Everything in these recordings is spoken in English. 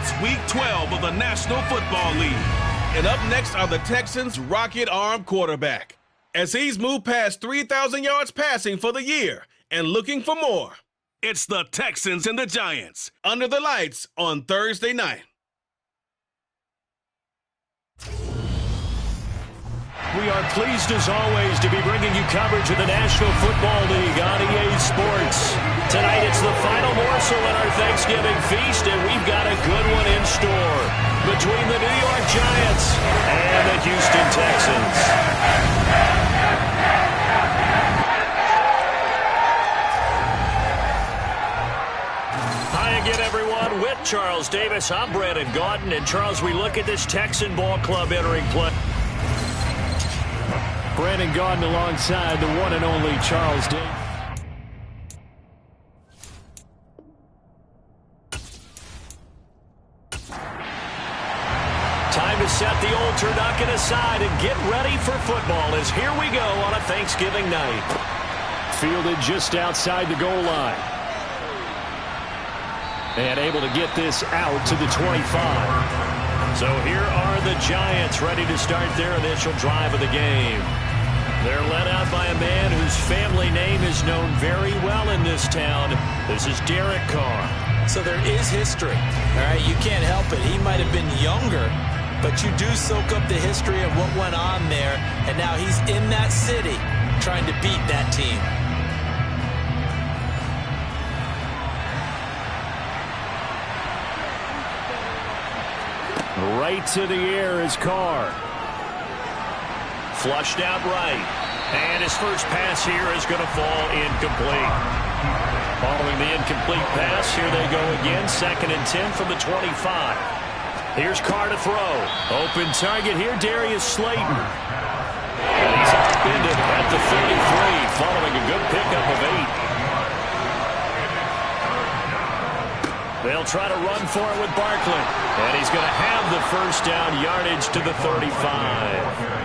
It's Week 12 of the National Football League. And up next are the Texans' rocket arm quarterback, as he's moved past 3,000 yards passing for the year and looking for more. It's the Texans and the Giants under the lights on Thursday night. We are pleased, as always, to be bringing you coverage of the National Football League on EA Sports. Tonight, it's the final morsel in our Thanksgiving feast, and we've got a good one in store between the New York Giants and the Houston Texans. Hi again, everyone. With Charles Davis, I'm Brandon Gaudin. And, Charles, we look at this Texan ball club entering play. Brandon Gaudin alongside the one and only Charles Davis. Time to set the old turducken aside and get ready for football, as here we go on a Thanksgiving night. Fielded just outside the goal line. And able to get this out to the 25. So here are the Giants ready to start their initial drive of the game. They're led out by a man whose family name is known very well in this town. This is Derek Carr. So there is history, all right? You can't help it. He might have been younger, but you do soak up the history of what went on there, and now he's in that city trying to beat that team. Right to the air is Carr. Flushed out right. And his first pass here is going to fall incomplete. Following the incomplete pass, here they go again. 2nd and 10 from the 25. Here's Carr to throw. Open target here, Darius Slayton. And he's upended at the 33, following a good pickup of 8. They'll try to run for it with Barkley. And he's going to have the first down, yardage to the 35.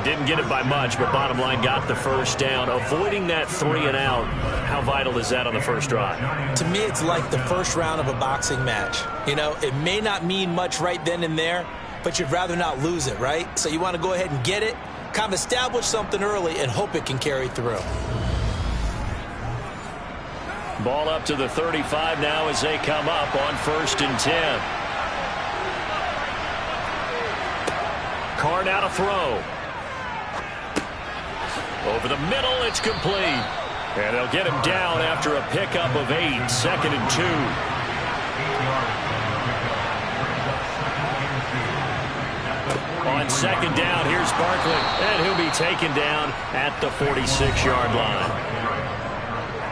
Didn't get it by much, but bottom line, got the first down. Avoiding that 3 and out. How vital is that on the first drive? To me, it's like the first round of a boxing match. You know, it may not mean much right then and there, but you'd rather not lose it, right? So you want to go ahead and get it, kind of establish something early, and hope it can carry through. Ball up to the 35 now as they come up on 1st and 10. Carr now to throw. Over the middle, it's complete. And they'll get him down after a pickup of 8, 2nd and 2. On 2nd down, here's Barkley. And he'll be taken down at the 46-yard line.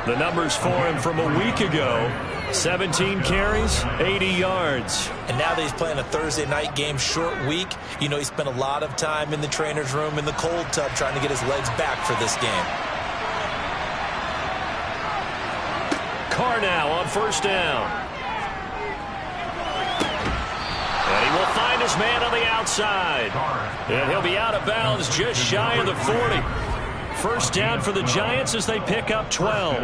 The numbers for him from a week ago: 17 carries, 80 yards. And now that he's playing a Thursday night game, short week, you know he spent a lot of time in the trainer's room in the cold tub trying to get his legs back for this game. Carr now on 1st down. And he will find his man on the outside. And he'll be out of bounds just shy of the 40. First down for the Giants as they pick up 12.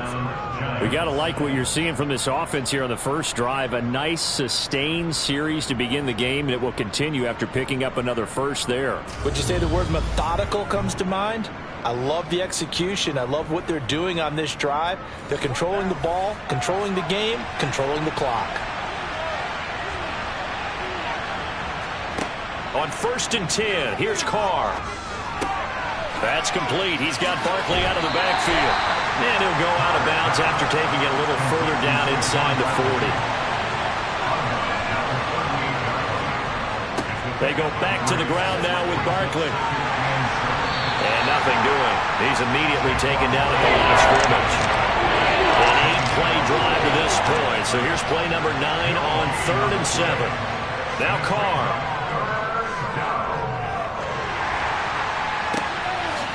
We got to like what you're seeing from this offense here on the first drive. A nice sustained series to begin the game, and it will continue after picking up another first there. Would you say the word methodical comes to mind? I love the execution. I love what they're doing on this drive. They're controlling the ball, controlling the game, controlling the clock. On 1st and 10, here's Carr. That's complete. He's got Barkley out of the backfield. And he'll go out of bounds after taking it a little further down inside the 40. They go back to the ground now with Barkley. And nothing doing. He's immediately taken down at the line of scrimmage. An 8-play drive to this point. So here's play number 9 on 3rd and 7. Now Carr.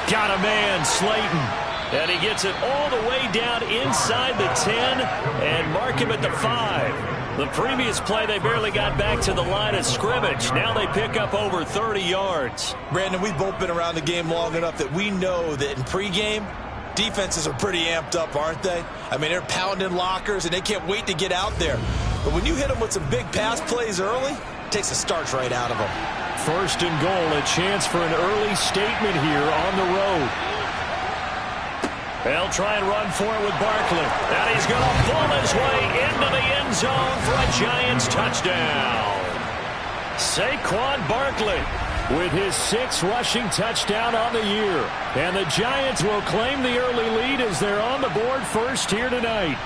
Got a man, Slayton. And he gets it all the way down inside the 10 and mark him at the 5. The previous play, they barely got back to the line of scrimmage. Now they pick up over 30 yards. Brandon, we've both been around the game long enough that we know that in pregame, defenses are pretty amped up, aren't they? I mean, they're pounding lockers, and they can't wait to get out there. But when you hit them with some big pass plays early, it takes the starch right out of them. First and goal, a chance for an early statement here on the road. They'll try and run for it with Barkley. And he's going to pull his way into the end zone for a Giants touchdown. Saquon Barkley with his 6th rushing touchdown on the year. And the Giants will claim the early lead as they're on the board first here tonight.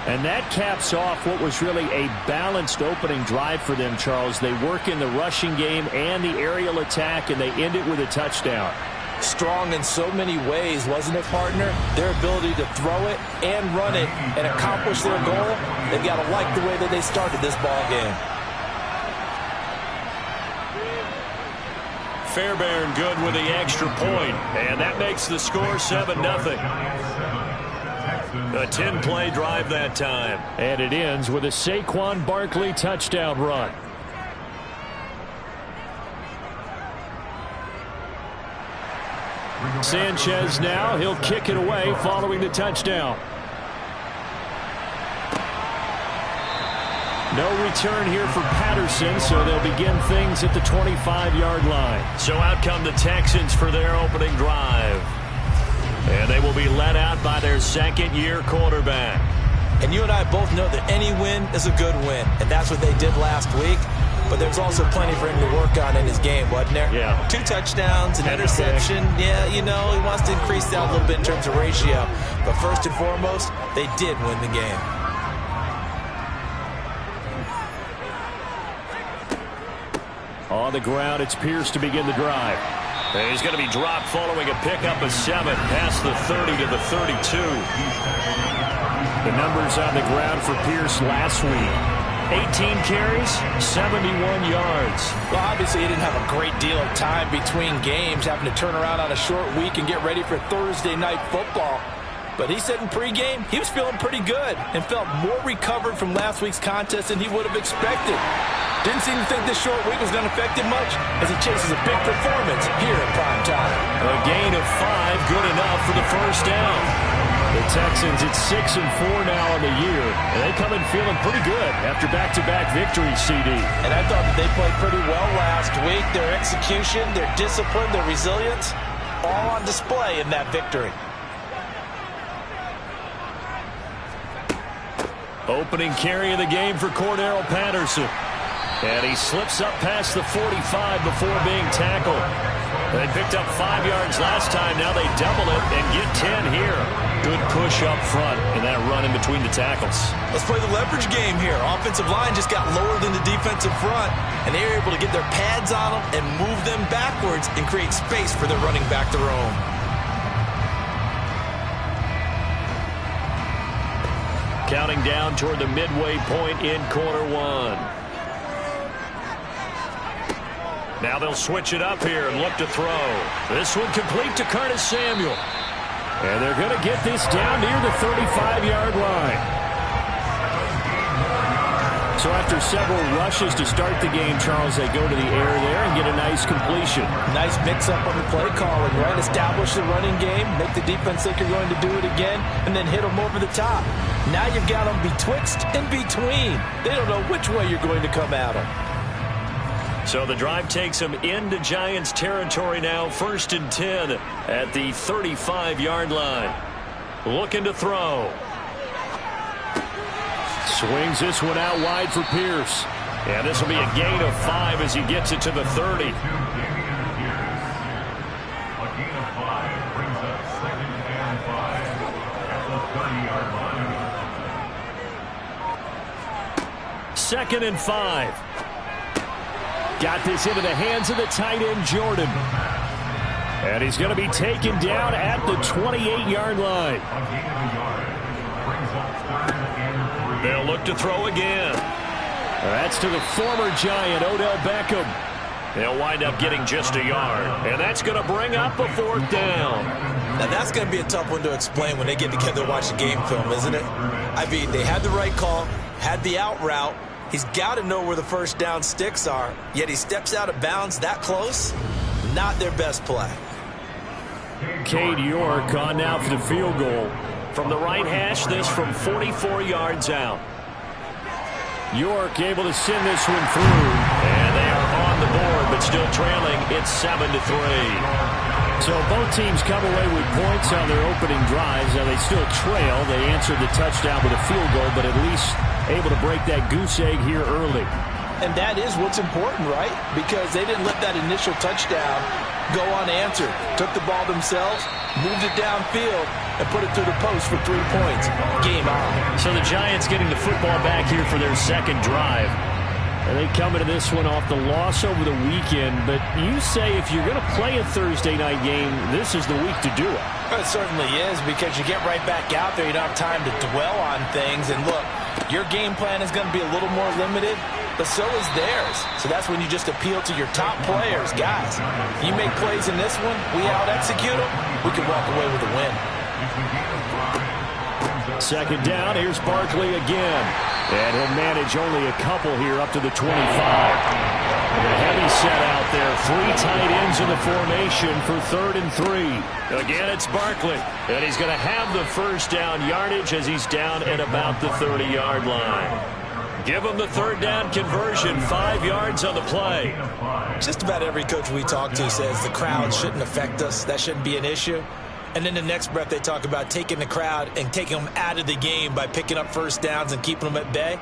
And that caps off what was really a balanced opening drive for them, Charles. They work in the rushing game and the aerial attack, and they end it with a touchdown. Strong in so many ways, wasn't it, partner? Their ability to throw it and run it and accomplish their goal, they've got to like the way that they started this ball game. Fairbairn good with the extra point, and that makes the score 7-0. A 10-play drive that time. And it ends with a Saquon Barkley touchdown run. Sanchez now, he'll kick it away following the touchdown. No return here for Patterson, so they'll begin things at the 25-yard line. So out come the Texans for their opening drive. And they will be led out by their second-year quarterback. And you and I both know that any win is a good win, and that's what they did last week. But there's also plenty for him to work on in his game, wasn't there? Yeah. 2 touchdowns, an interception. Yeah, you know, he wants to increase that a little bit in terms of ratio. But first and foremost, they did win the game. On the ground, it's Pierce to begin the drive. And he's going to be dropped following a pickup of 7 past the 30 to the 32. The numbers on the ground for Pierce last week. 18 carries, 71 yards. Well, obviously he didn't have a great deal of time between games, having to turn around on a short week and get ready for Thursday night football. But he said in pregame he was feeling pretty good and felt more recovered from last week's contest than he would have expected. Didn't seem to think this short week was going to affect him much as he chases a big performance here in prime time. A gain of 5, good enough for the first down. The Texans at 6-4 now on the year, and they come in feeling pretty good after back-to-back victories, CD. And I thought that they played pretty well last week. Their execution, their discipline, their resilience, all on display in that victory. Opening carry of the game for Cordero Patterson. And he slips up past the 45 before being tackled. They picked up 5 yards last time. Now they double it and get 10 here. Good push up front in that run in between the tackles. Let's play the leverage game here. Offensive line just got lower than the defensive front, and they were able to get their pads on them and move them backwards and create space for their running back to roam. Counting down toward the midway point in quarter 1. Now they'll switch it up here and look to throw. This one complete to Curtis Samuel. And they're going to get this down near the 35-yard line. So after several rushes to start the game, Charles, they go to the air there and get a nice completion. Nice mix-up on the play calling, right? Establish the running game, make the defense think you're going to do it again, and then hit them over the top. Now you've got them betwixt and between. They don't know which way you're going to come at them. So the drive takes them into Giants territory now, 1st and 10 at the 35-yard line. Looking to throw. Swings this one out wide for Pierce. And this will be a gain of 5 as he gets it to the 30. A gain of 5 brings up 2nd and 5 at the 30-yard line. 2nd and 5. Got this into the hands of the tight end, Jordan. And he's going to be taken down at the 28-yard line. They'll look to throw again. That's to the former Giant, Odell Beckham. They'll wind up getting just a yard. And that's going to bring up a 4th down. Now that's going to be a tough one to explain when they get together to watch the game film, isn't it? I mean, they had the right call, had the out route. He's got to know where the first down sticks are, yet he steps out of bounds that close. Not their best play. Cade York on now for the field goal. From the right hash, this from 44 yards out. York able to send this one through. And they are on the board, but still trailing. It's 7-3. So both teams come away with points on their opening drives. Now they still trail. They answered the touchdown with a field goal, but at least able to break that goose egg here early. And that is what's important, right? Because they didn't let that initial touchdown go unanswered. Took the ball themselves, moved it downfield, and put it through the post for 3 points. Game on. So the Giants getting the football back here for their second drive. And they come into this one off the loss over the weekend. But you say if you're going to play a Thursday night game, this is the week to do it. It certainly is, because you get right back out there. You don't have time to dwell on things. And look, your game plan is going to be a little more limited, but so is theirs. So that's when you just appeal to your top players. Guys, you make plays in this one, we out-execute them, we can walk away with a win. Second down, here's Barkley again. And he'll manage only a couple here up to the 25. And a heavy set out there. 3 tight ends in the formation for 3rd and 3. Again, it's Barkley. And he's going to have the first down yardage as he's down at about the 30-yard line. Give him the 3rd down conversion. 5 yards on the play. Just about every coach we talk to says the crowd shouldn't affect us. That shouldn't be an issue. And then the next breath they talk about taking the crowd and taking them out of the game by picking up first downs and keeping them at bay.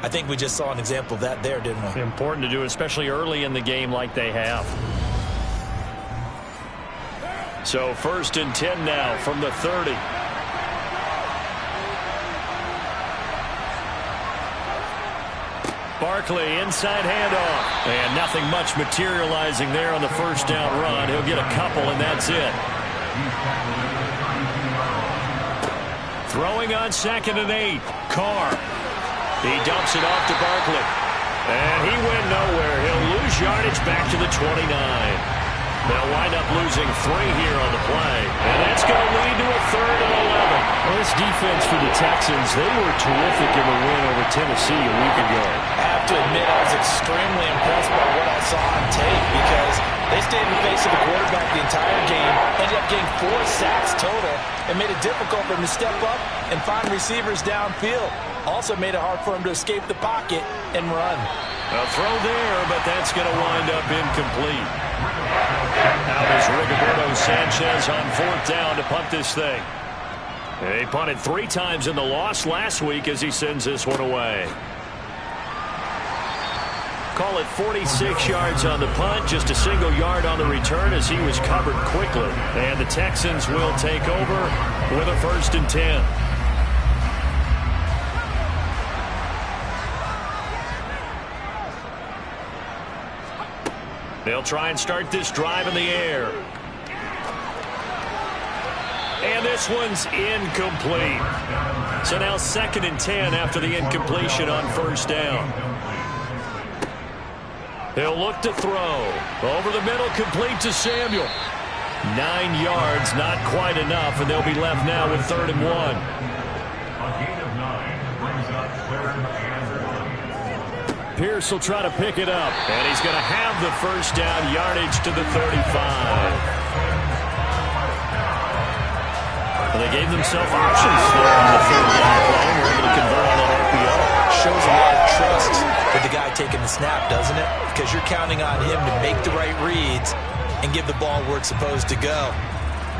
I think we just saw an example of that there, didn't we? Important to do, especially early in the game like they have. So 1st and 10 now from the 30. Barkley, inside handoff. And nothing much materializing there on the first down run. He'll get a couple, and that's it. Throwing on 2nd and 8. Carr. He dumps it off to Barkley. And he went nowhere. He'll lose yardage back to the 29. They'll wind up losing 3 here on the play. And that's going to lead to a 3rd and 11. Well, this defense for the Texans, they were terrific in the win over Tennessee a week ago. I have to admit I was extremely impressed by what I saw on tape, because they stayed in the face of the quarterback the entire game, ended up getting 4 sacks total, and made it difficult for him to step up and find receivers downfield. Also made it hard for him to escape the pocket and run. A throw there, but that's going to wind up incomplete. Now there's Rigoberto Sanchez on 4th down to punt this thing. He punted 3 times in the loss last week as he sends this one away. Call it 46 yards on the punt, just a single yard on the return as he was covered quickly. And the Texans will take over with a 1st and 10. They'll try and start this drive in the air. And this one's incomplete. So now 2nd and 10 after the incompletion on 1st down. He'll look to throw. Over the middle, complete to Samuel. 9 yards, not quite enough, and they'll be left now with 3rd and 1. A gain of 9 brings up 3rd and 1. Pierce will try to pick it up. And he's going to have the first down yardage to the 35. Well, they gave themselves options there on the 3rd down play. We're able to convert on that RPO. Shows a lot of trust with the guy taking the snap, doesn't it? Because you're counting on him to make the right reads and give the ball where it's supposed to go.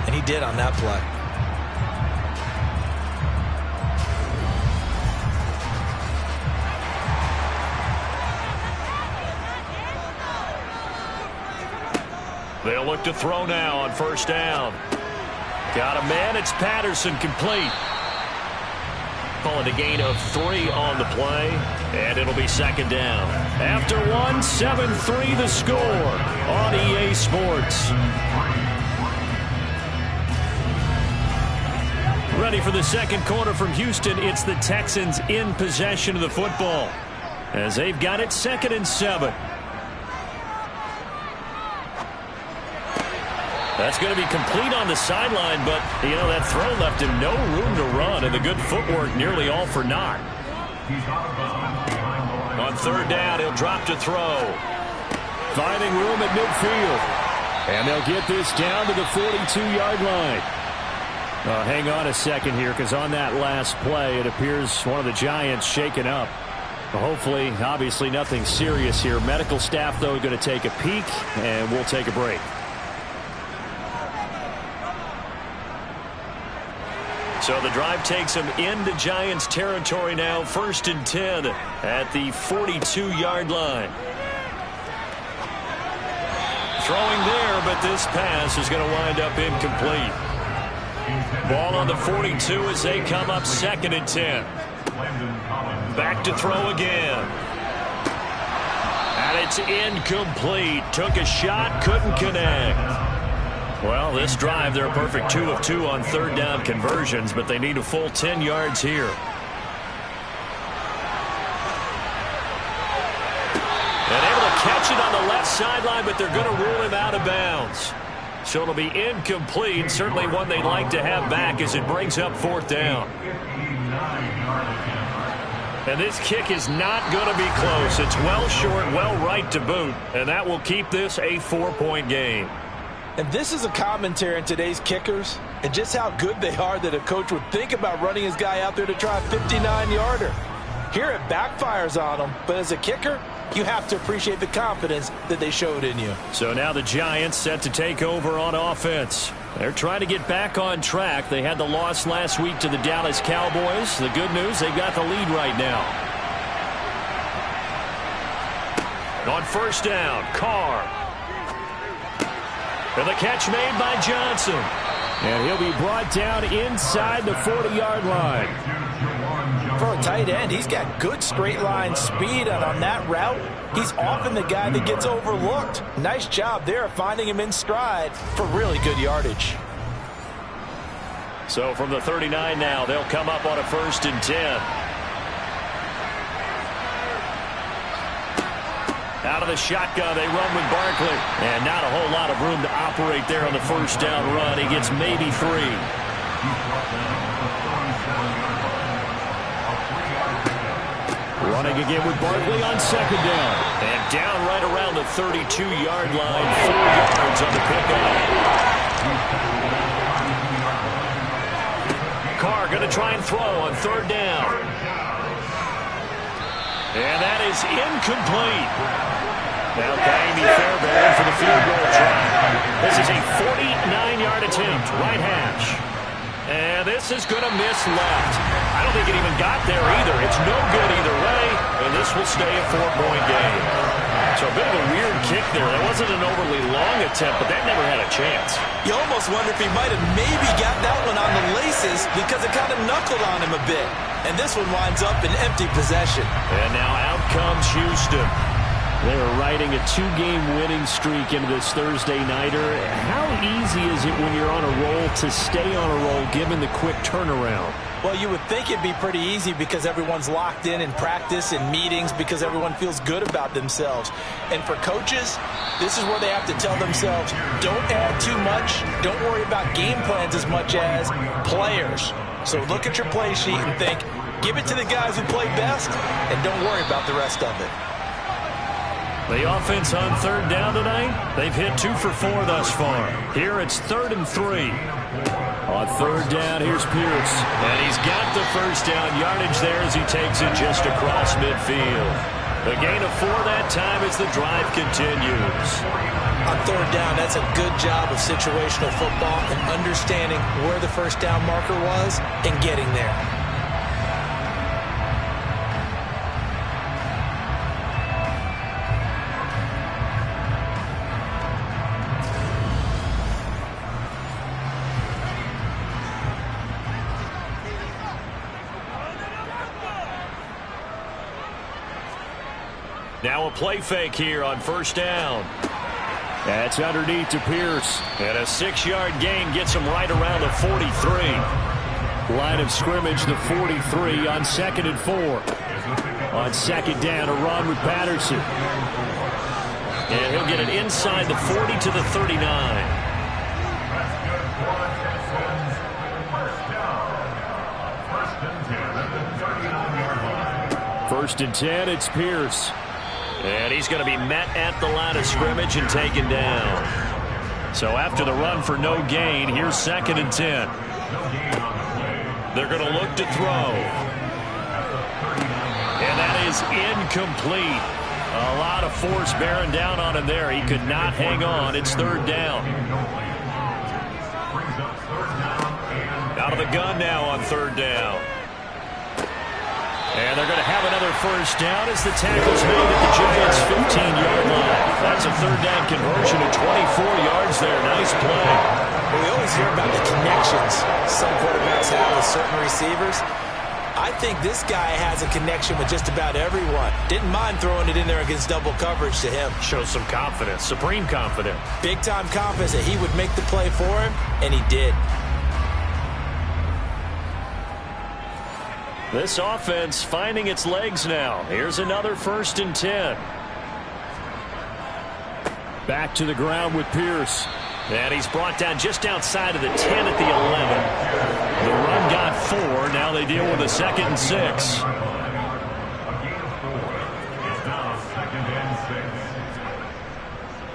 And he did on that play. They'll look to throw now on 1st down. Got a man. It's Patterson, complete. Call it a gain of 3 on the play, and it'll be 2nd down. After 1, 7-3 the score on EA Sports. Ready for the second quarter from Houston. It's the Texans in possession of the football as they've got it 2nd and 7. That's going to be complete on the sideline, but, you know, that throw left him no room to run, and the good footwork nearly all for naught. On 3rd down, he'll drop to throw. Finding room at midfield. And they'll get this down to the 42-yard line. Hang on a second here, because on that last play, it appears one of the Giants shaken up. Hopefully, obviously nothing serious here. Medical staff, though, going to take a peek, and we'll take a break. So the drive takes them into Giants territory now. 1st and 10 at the 42-yard line. Throwing there, but this pass is going to wind up incomplete. Ball on the 42 as they come up 2nd and 10. Back to throw again. And it's incomplete. Took a shot, couldn't connect. Well, this drive, they're a perfect 2 of 2 on 3rd down conversions, but they need a full 10 yards here. And able to catch it on the left sideline, but they're going to rule him out of bounds. So it'll be incomplete. Certainly one they'd like to have back as it brings up 4th down. And this kick is not going to be close. It's well short, well right to boot, and that will keep this a 4-point game. And this is a commentary on today's kickers and just how good they are that a coach would think about running his guy out there to try a 59-yarder. Here it backfires on him, but as a kicker, you have to appreciate the confidence that they showed in you. So now the Giants set to take over on offense. They're trying to get back on track. They had the loss last week to the Dallas Cowboys. The good news, they've got the lead right now. On 1st down, Carr. And the catch made by Johnson. And he'll be brought down inside the 40-yard line. For a tight end, he's got good straight line speed, and on that route, he's often the guy that gets overlooked. Nice job there of finding him in stride for really good yardage. So from the 39 now, they'll come up on a 1st and 10. Out of the shotgun, they run with Barkley. And not a whole lot of room to operate there on the 1st down run. He gets maybe 3. Running again with Barkley on 2nd down. And down right around the 32-yard line. 4 yards on the pickup. Carr going to try and throw on 3rd down. And that is incomplete. Now Kaimi Fairbairn for the field goal try. This is a 49-yard attempt, right hash. And this is going to miss left. I don't think it even got there either. It's no good either way, and this will stay a 4-point game. So a bit of a weird kick there. That wasn't an overly long attempt, but that never had a chance. You almost wonder if he might have maybe got that one on the laces because it kind of knuckled on him a bit. And this one winds up in empty possession. And now out comes Houston. They're riding a 2-game winning streak into this Thursday nighter. How easy is it when you're on a roll to stay on a roll given the quick turnaround? Well, you would think it'd be pretty easy because everyone's locked in practice and meetings because everyone feels good about themselves. And for coaches, this is where they have to tell themselves, don't add too much. Don't worry about game plans as much as players. So look at your play sheet and think, give it to the guys who play best and don't worry about the rest of it. The offense on 3rd down tonight, they've hit 2 for 4 thus far. Here it's 3rd and 3. On 3rd down, here's Pierce. And he's got the 1st down yardage there as he takes it just across midfield. A gain of 4 that time as the drive continues. On 3rd down, that's a good job of situational football and understanding where the 1st down marker was and getting there. Now a play fake here on 1st down. That's underneath to Pierce. And a 6-yard gain gets him right around the 43. Line of scrimmage, the 43 on 2nd and 4. On 2nd down, a run with Patterson. And he'll get it inside the 40 to the 39. 1st and 10, it's Pierce. And he's going to be met at the line of scrimmage and taken down. So after the run for no gain, here's 2nd and 10. They're going to look to throw. And that is incomplete. A lot of force bearing down on him there. He could not hang on. It's third down. Out of the gun now on third down. And they're going to have another first down as the tackle's made at the Giants' 15-yard line. That's a third down conversion of 24 yards there. Nice play. Well, we always hear about the connections some quarterbacks have with certain receivers. I think this guy has a connection with just about everyone. Didn't mind throwing it in there against double coverage to him. Shows some confidence, supreme confidence. Big-time confidence that he would make the play for him, and he did. This offense finding its legs now. Here's another 1st and 10. Back to the ground with Pierce. And he's brought down just outside of the 10 at the 11. The run got 4. Now they deal with a 2nd and 6.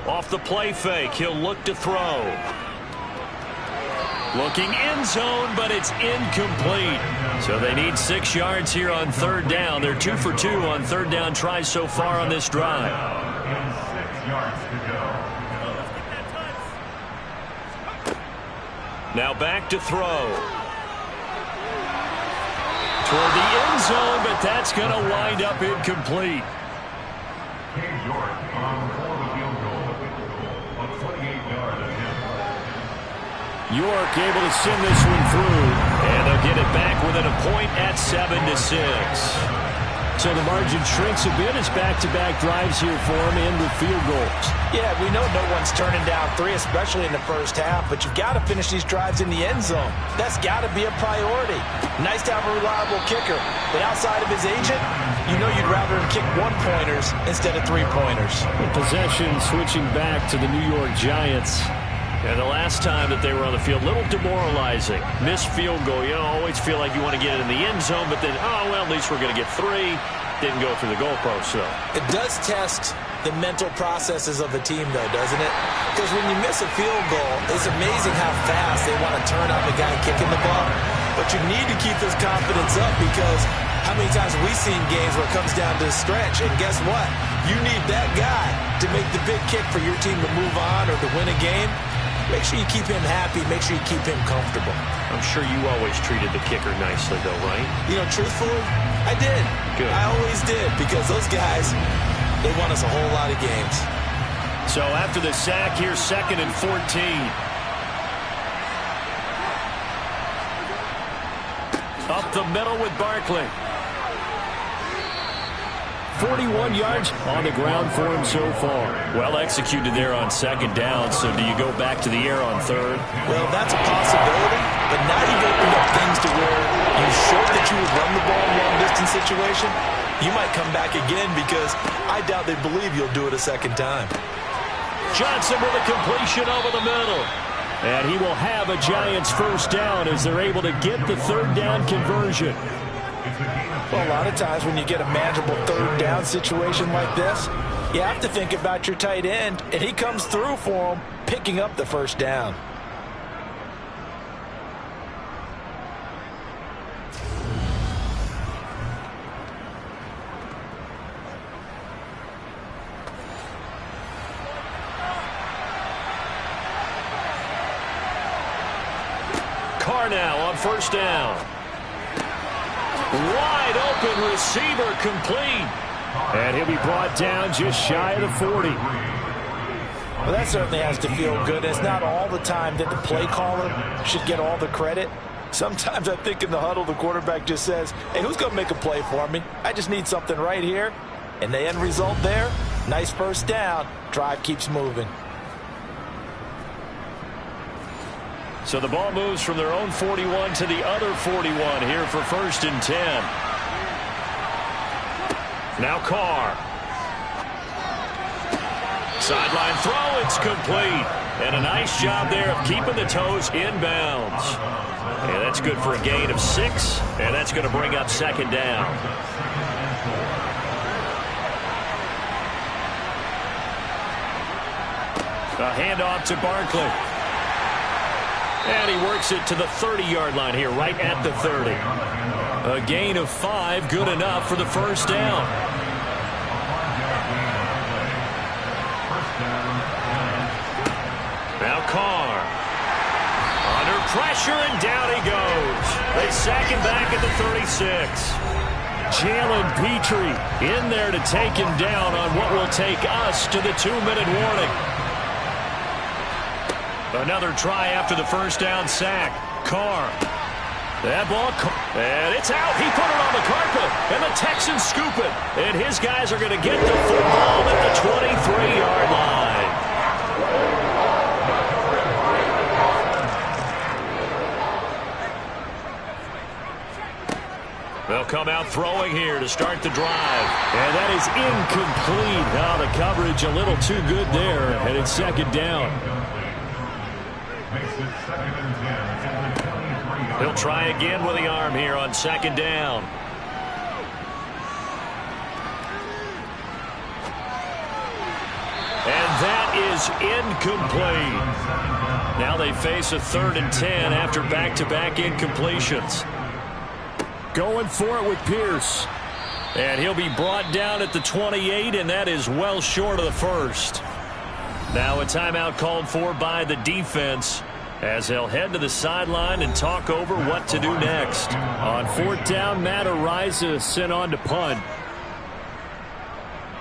Off the play fake, he'll look to throw. Looking end zone, but it's incomplete. So they need 6 yards here on third down. They're 2 for 2 on third down tries so far on this drive. 6 yards to go. Now back to throw. Toward the end zone, but that's going to wind up incomplete. Cage York on for the field goal. A 28-yard attempt. York able to send this one through. And they'll get it back within a point at 7-6. So the margin shrinks a bit as back-to-back drives here for him and with field goals. Yeah, we know no one's turning down 3, especially in the first half, but you've got to finish these drives in the end zone. That's got to be a priority. Nice to have a reliable kicker, but outside of his agent, you know you'd rather him kick 1-pointers instead of 3-pointers. Possession switching back to the New York Giants. And the last time that they were on the field, a little demoralizing. Missed field goal. You always feel like you want to get it in the end zone, but then, oh, well, at least we're going to get 3. Didn't go through the goalpost, though. It does test the mental processes of the team, though, doesn't it? Because when you miss a field goal, it's amazing how fast they want to turn on the guy kicking the ball. But you need to keep this confidence up because how many times have we seen games where it comes down to a stretch, and guess what? You need that guy to make the big kick for your team to move on or to win a game. Make sure you keep him happy. Make sure you keep him comfortable. I'm sure you always treated the kicker nicely, though, right? You know, truthfully, I did. Good. I always did because those guys, they won us a whole lot of games. So after the sack, here's 2nd and 14. Up the middle with Barkley. 41 yards on the ground for him so far. Well executed there on 2nd down, so do you go back to the air on 3rd? Well, that's a possibility, but now you've opened up things to where you showed that you would run the ball in long-distance situation. You might come back again because I doubt they believe you'll do it a 2nd time. Johnson with a completion over the middle. And he will have a Giants 1st down as they're able to get the 3rd down conversion. Well, a lot of times when you get a manageable 3rd down situation like this, you have to think about your tight end, and he comes through for him, picking up the 1st down. Carr now on 1st down. Wide open receiver complete. And he'll be brought down just shy of the 40. Well, that certainly has to feel good. It's not all the time that the play caller should get all the credit. Sometimes I think in the huddle, the quarterback just says, hey, who's going to make a play for me? I just need something right here. And the end result there, nice 1st down. Drive keeps moving. So the ball moves from their own 41 to the other 41 here for 1st and 10. Now Carr. Sideline throw, it's complete. And a nice job there of keeping the toes inbounds. And that's good for a gain of 6, and that's going to bring up 2nd down. A handoff to Barkley. And he works it to the 30-yard line here, right at the 30. A gain of 5, good enough for the first down. Now Carr. Under pressure, and down he goes. They sack him back at the 36. Jalen Petrie in there to take him down on what will take us to the 2-minute warning. Another try after the first down sack. Carr. That ball, and it's out. He put it on the carpet, and the Texans scoop it. And his guys are going to get the football at the 23-yard line. They'll come out throwing here to start the drive. And that is incomplete. Now the coverage a little too good there, and it's second down. He'll try again with the arm here on second down. And that is incomplete. Now they face a 3rd and 10 after back-to-back incompletions. Going for it with Pierce. And he'll be brought down at the 28, and that is well short of the first. Now a timeout called for by the defense, as they'll head to the sideline and talk over what to do next. On 4th down, Matt Ariza sent on to punt.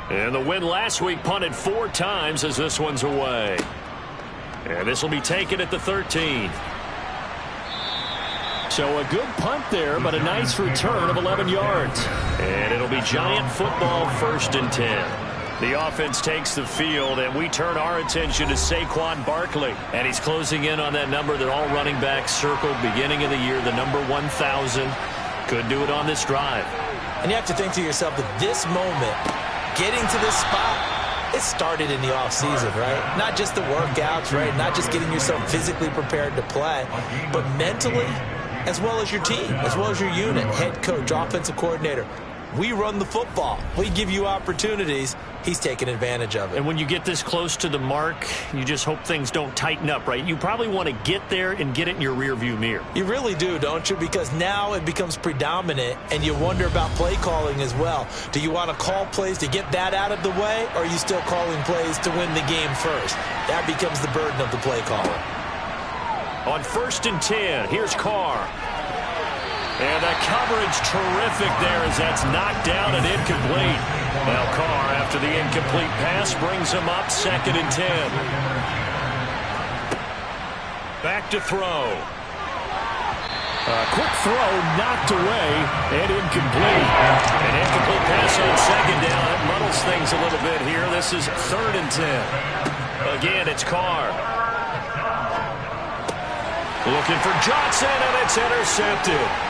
And the win last week punted 4 times as this one's away. And this will be taken at the 13. So a good punt there, but a nice return of 11 yards. And it'll be Giant football, 1st and 10. The offense takes the field, and we turn our attention to Saquon Barkley. And he's closing in on that number that all running backs circled beginning of the year, the number 1,000. Could do it on this drive. And you have to think to yourself that this moment, getting to this spot, it started in the offseason, right? Not just the workouts, right? Not just getting yourself physically prepared to play, but mentally, as well as your team, as well as your unit, head coach, offensive coordinator. We run the football. We give you opportunities. He's taking advantage of it. And when you get this close to the mark, you just hope things don't tighten up, right? You probably want to get there and get it in your rearview mirror. You really do, don't you? Because now it becomes predominant, and you wonder about play calling as well. Do you want to call plays to get that out of the way, or are you still calling plays to win the game first? That becomes the burden of the play caller. On 1st and 10, here's Carr. And the coverage terrific there as that's knocked down and incomplete. Now Carr, after the incomplete pass, brings him up 2nd and 10. Back to throw. Quick throw, knocked away, and incomplete. An incomplete pass on 2nd down. That muddles things a little bit here. This is 3rd and 10. Again, it's Carr. Looking for Johnson, and it's intercepted.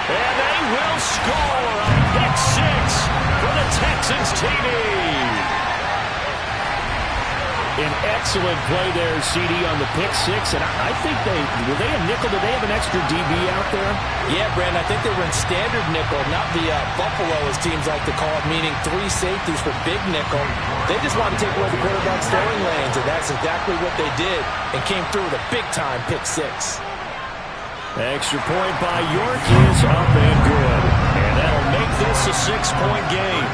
And they will score a pick 6 for the Texans TD. An excellent play there, CD, on the pick 6. And I think were they a nickel? Did they have an extra DB out there? Yeah, Brandon, I think they were in standard nickel, not the Buffalo, as teams like to call it, meaning 3 safeties for big nickel. They just want to take away the quarterback's throwing lanes, and that's exactly what they did, and came through with a big-time pick 6. Extra point by York is up and good. And that'll make this a 6-point game.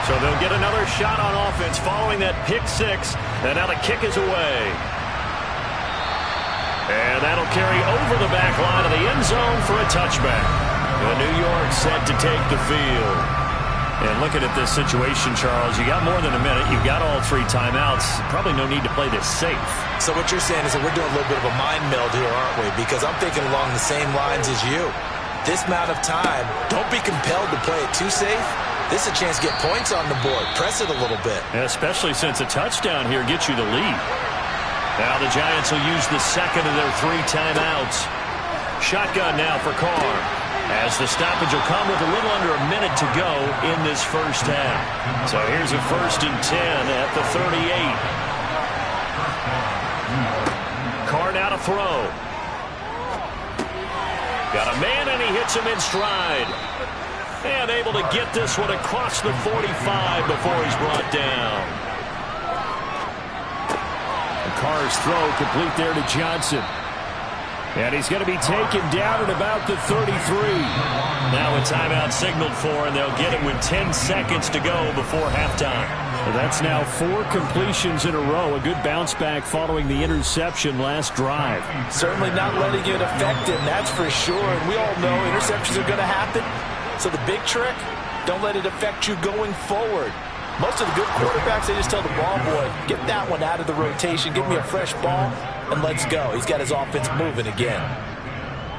So they'll get another shot on offense following that pick 6. And now the kick is away. And that'll carry over the back line of the end zone for a touchback. The New York set to take the field. And looking at this situation, Charles, you got more than a minute. You've got all 3 timeouts. Probably no need to play this safe. So what you're saying is that we're doing a little bit of a mind meld here, aren't we? Because I'm thinking along the same lines as you. This amount of time, don't be compelled to play it too safe. This is a chance to get points on the board. Press it a little bit. And especially since a touchdown here gets you the lead. Now the Giants will use the second of their 3 timeouts. Shotgun now for Carr, as the stoppage will come with a little under a minute to go in this first half. So here's a 1st and 10 at the 38. Carr now to throw. Got a man, and he hits him in stride. And able to get this one across the 45 before he's brought down. Carr's throw complete there to Johnson. And he's going to be taken down at about the 33. Now a timeout signaled for, and they'll get it with 10 seconds to go before halftime. Well, that's now 4 completions in a row. A good bounce back following the interception last drive. Certainly not letting it affect him, that's for sure. And we all know interceptions are going to happen. So the big trick, don't let it affect you going forward. Most of the good quarterbacks, they just tell the ball boy, get that one out of the rotation, give me a fresh ball, and let's go. He's got his offense moving again.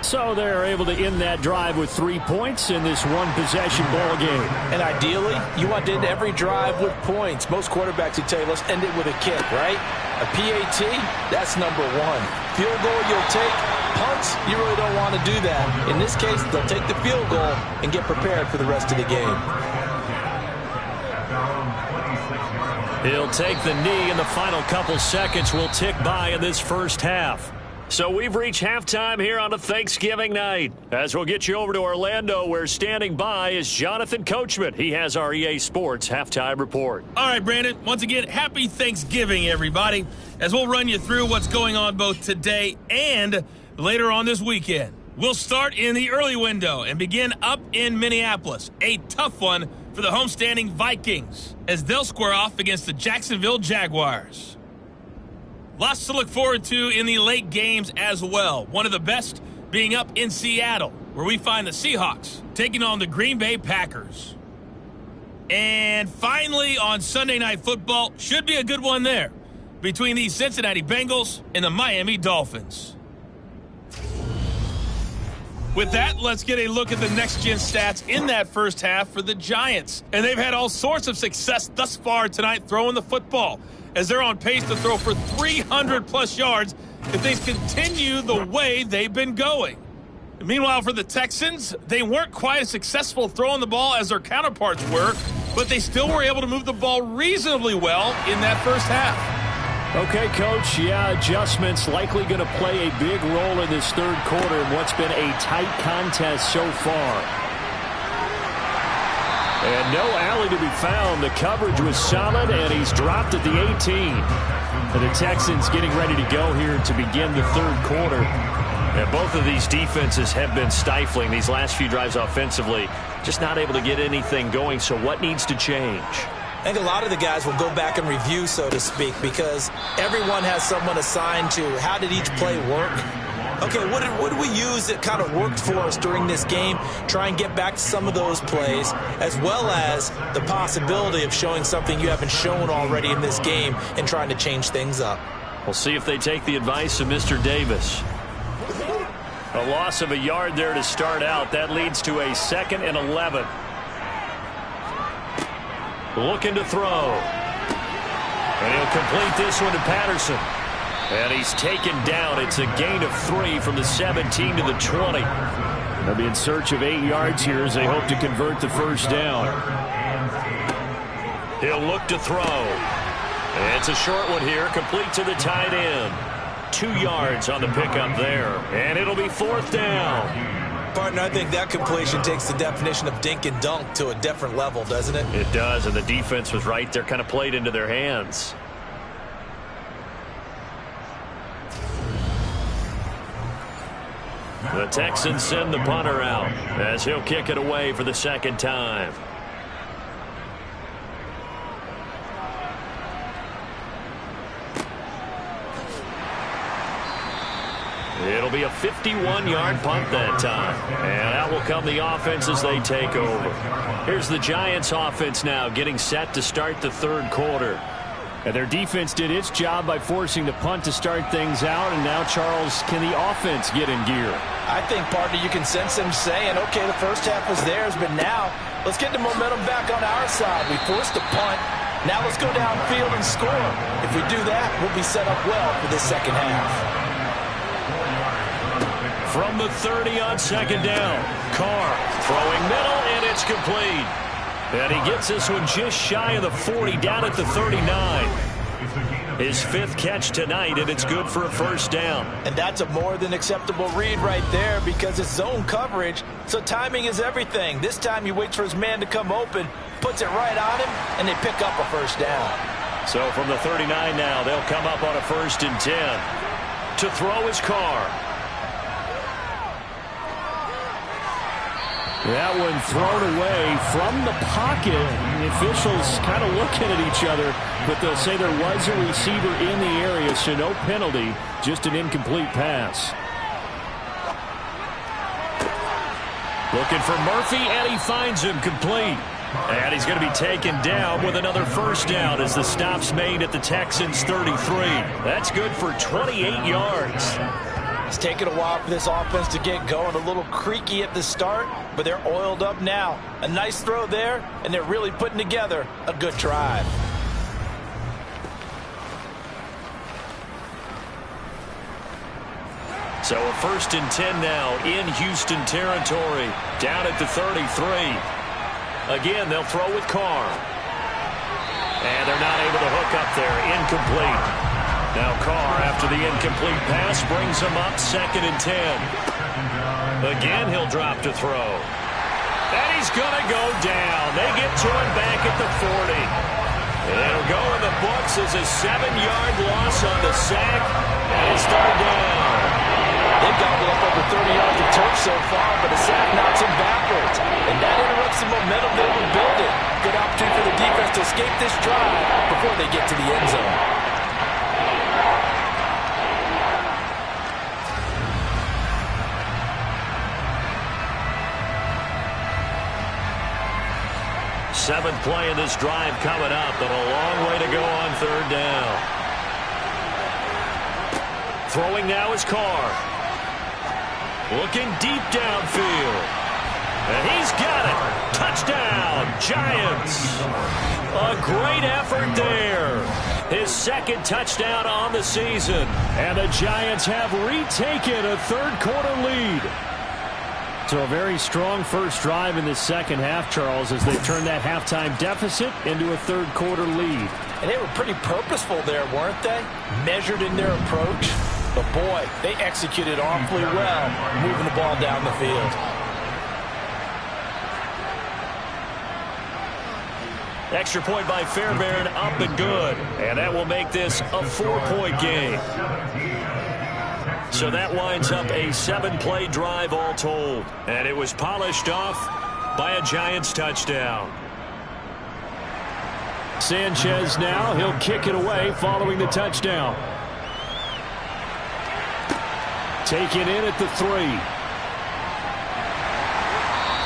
So they're able to end that drive with 3 points in this one-possession ball game. And ideally, you want to end every drive with points. Most quarterbacks would tell you, let's end it with a kick, right? A PAT, that's number 1. Field goal, you'll take. Punts, you really don't want to do that. In this case, they'll take the field goal and get prepared for the rest of the game. He'll take the knee, and the final couple seconds will tick by in this first half. So we've reached halftime here on a Thanksgiving night. As we'll get you over to Orlando, where standing by is Jonathan Coachman. He has our EA Sports halftime report. All right, Brandon. Once again, happy Thanksgiving, everybody, as we'll run you through what's going on both today and later on this weekend. We'll start in the early window and begin up in Minneapolis. A tough one for the homestanding Vikings as they'll square off against the Jacksonville Jaguars. Lots to look forward to in the late games as well. One of the best being up in Seattle, where we find the Seahawks taking on the Green Bay Packers. And finally, on Sunday Night Football, should be a good one there, between the Cincinnati Bengals and the Miami Dolphins. With that, let's get a look at the next-gen stats in that first half for the Giants. And they've had all sorts of success thus far tonight throwing the football, as they're on pace to throw for 300-plus yards if things continue the way they've been going. And meanwhile, for the Texans, they weren't quite as successful throwing the ball as their counterparts were, but they still were able to move the ball reasonably well in that first half. Okay, Coach, adjustments likely going to play a big role in this third quarter in what's been a tight contest so far. And no alley to be found. The coverage was solid, and he's dropped at the 18. And the Texans getting ready to go here to begin the third quarter. And both of these defenses have been stifling these last few drives offensively. Just not able to get anything going, so what needs to change? I think a lot of the guys will go back and review, so to speak, because everyone has someone assigned to how did each play work. Okay, what did we use that kind of worked for us during this game? Try and get back to some of those plays, as well as the possibility of showing something you haven't shown already in this game and trying to change things up. We'll see if they take the advice of Mr. Davis. A loss of a yard there to start out. That leads to a 2nd and 11. Looking to throw. And he'll complete this one to Patterson. And he's taken down. It's a gain of 3 from the 17 to the 20. They'll be in search of 8 yards here as they hope to convert the first down. He'll look to throw. And it's a short one here, complete to the tight end. 2 yards on the pickup there. And it'll be 4th down. Partner, I think that completion takes the definition of dink and dunk to a different level, doesn't it? It does, and the defense was right there, kind of played into their hands. The Texans send the punter out as he'll kick it away for the 2nd time. It'll be a 51-yard punt that time. And out will come the offense as they take over. Here's the Giants offense now getting set to start the third quarter. And their defense did its job by forcing the punt to start things out. And now, Charles, can the offense get in gear? I think, partner, you can sense them saying, okay, the first half was theirs, but now let's get the momentum back on our side. We forced the punt. Now let's go downfield and score. If we do that, we'll be set up well for this second half. From the 30 on 2nd down, Carr throwing middle, and it's complete. And he gets this one just shy of the 40, down at the 39. His 5th catch tonight, and it's good for a first down. And that's a more than acceptable read right there because it's zone coverage, so timing is everything. This time he waits for his man to come open, puts it right on him, and they pick up a first down. So from the 39 now, they'll come up on a 1st and 10. To throw is Carr. That one thrown away from the pocket. The officials kind of looking at each other, but they'll say there was a receiver in the area, so no penalty, just an incomplete pass. Looking for Murphy, and he finds him complete. And he's going to be taken down with another first down as the stop's made at the Texans' 33. That's good for 28 yards. It's taken a while for this offense to get going. A little creaky at the start, but they're oiled up now. A nice throw there, and they're really putting together a good drive. So a 1st and 10 now in Houston territory, down at the 33. Again, they'll throw with Carr. And they're not able to hook up there. Incomplete. Now Carr, after the incomplete pass, brings him up 2nd and 10. Again, he'll drop to throw. And he's going to go down. They get to him back at the 40. It'll go in the books as a 7-yard loss on the sack. And it's third down. They've gobbled up over 30 yards of turf so far, but a sack knocks them backwards. And that interrupts the momentum they were building. Good opportunity for the defense to escape this drive before they get to the end zone. Seventh play in this drive coming up, and a long way to go on 3rd down. Throwing now is Carr. Looking deep downfield. And he's got it. Touchdown, Giants. A great effort there. His 2nd touchdown on the season. And the Giants have retaken a 3rd-quarter lead. So a very strong first drive in the second half, Charles, as they turn that halftime deficit into a 3rd-quarter lead. And they were pretty purposeful there, weren't they? Measured in their approach. But, boy, they executed awfully well, moving the ball down the field. Extra point by Fairbairn, up and good. And that will make this a 4-point game. So that winds up a 7-play drive all told. And it was polished off by a Giants touchdown. Sanchez now, he'll kick it away following the touchdown. Taken in at the 3.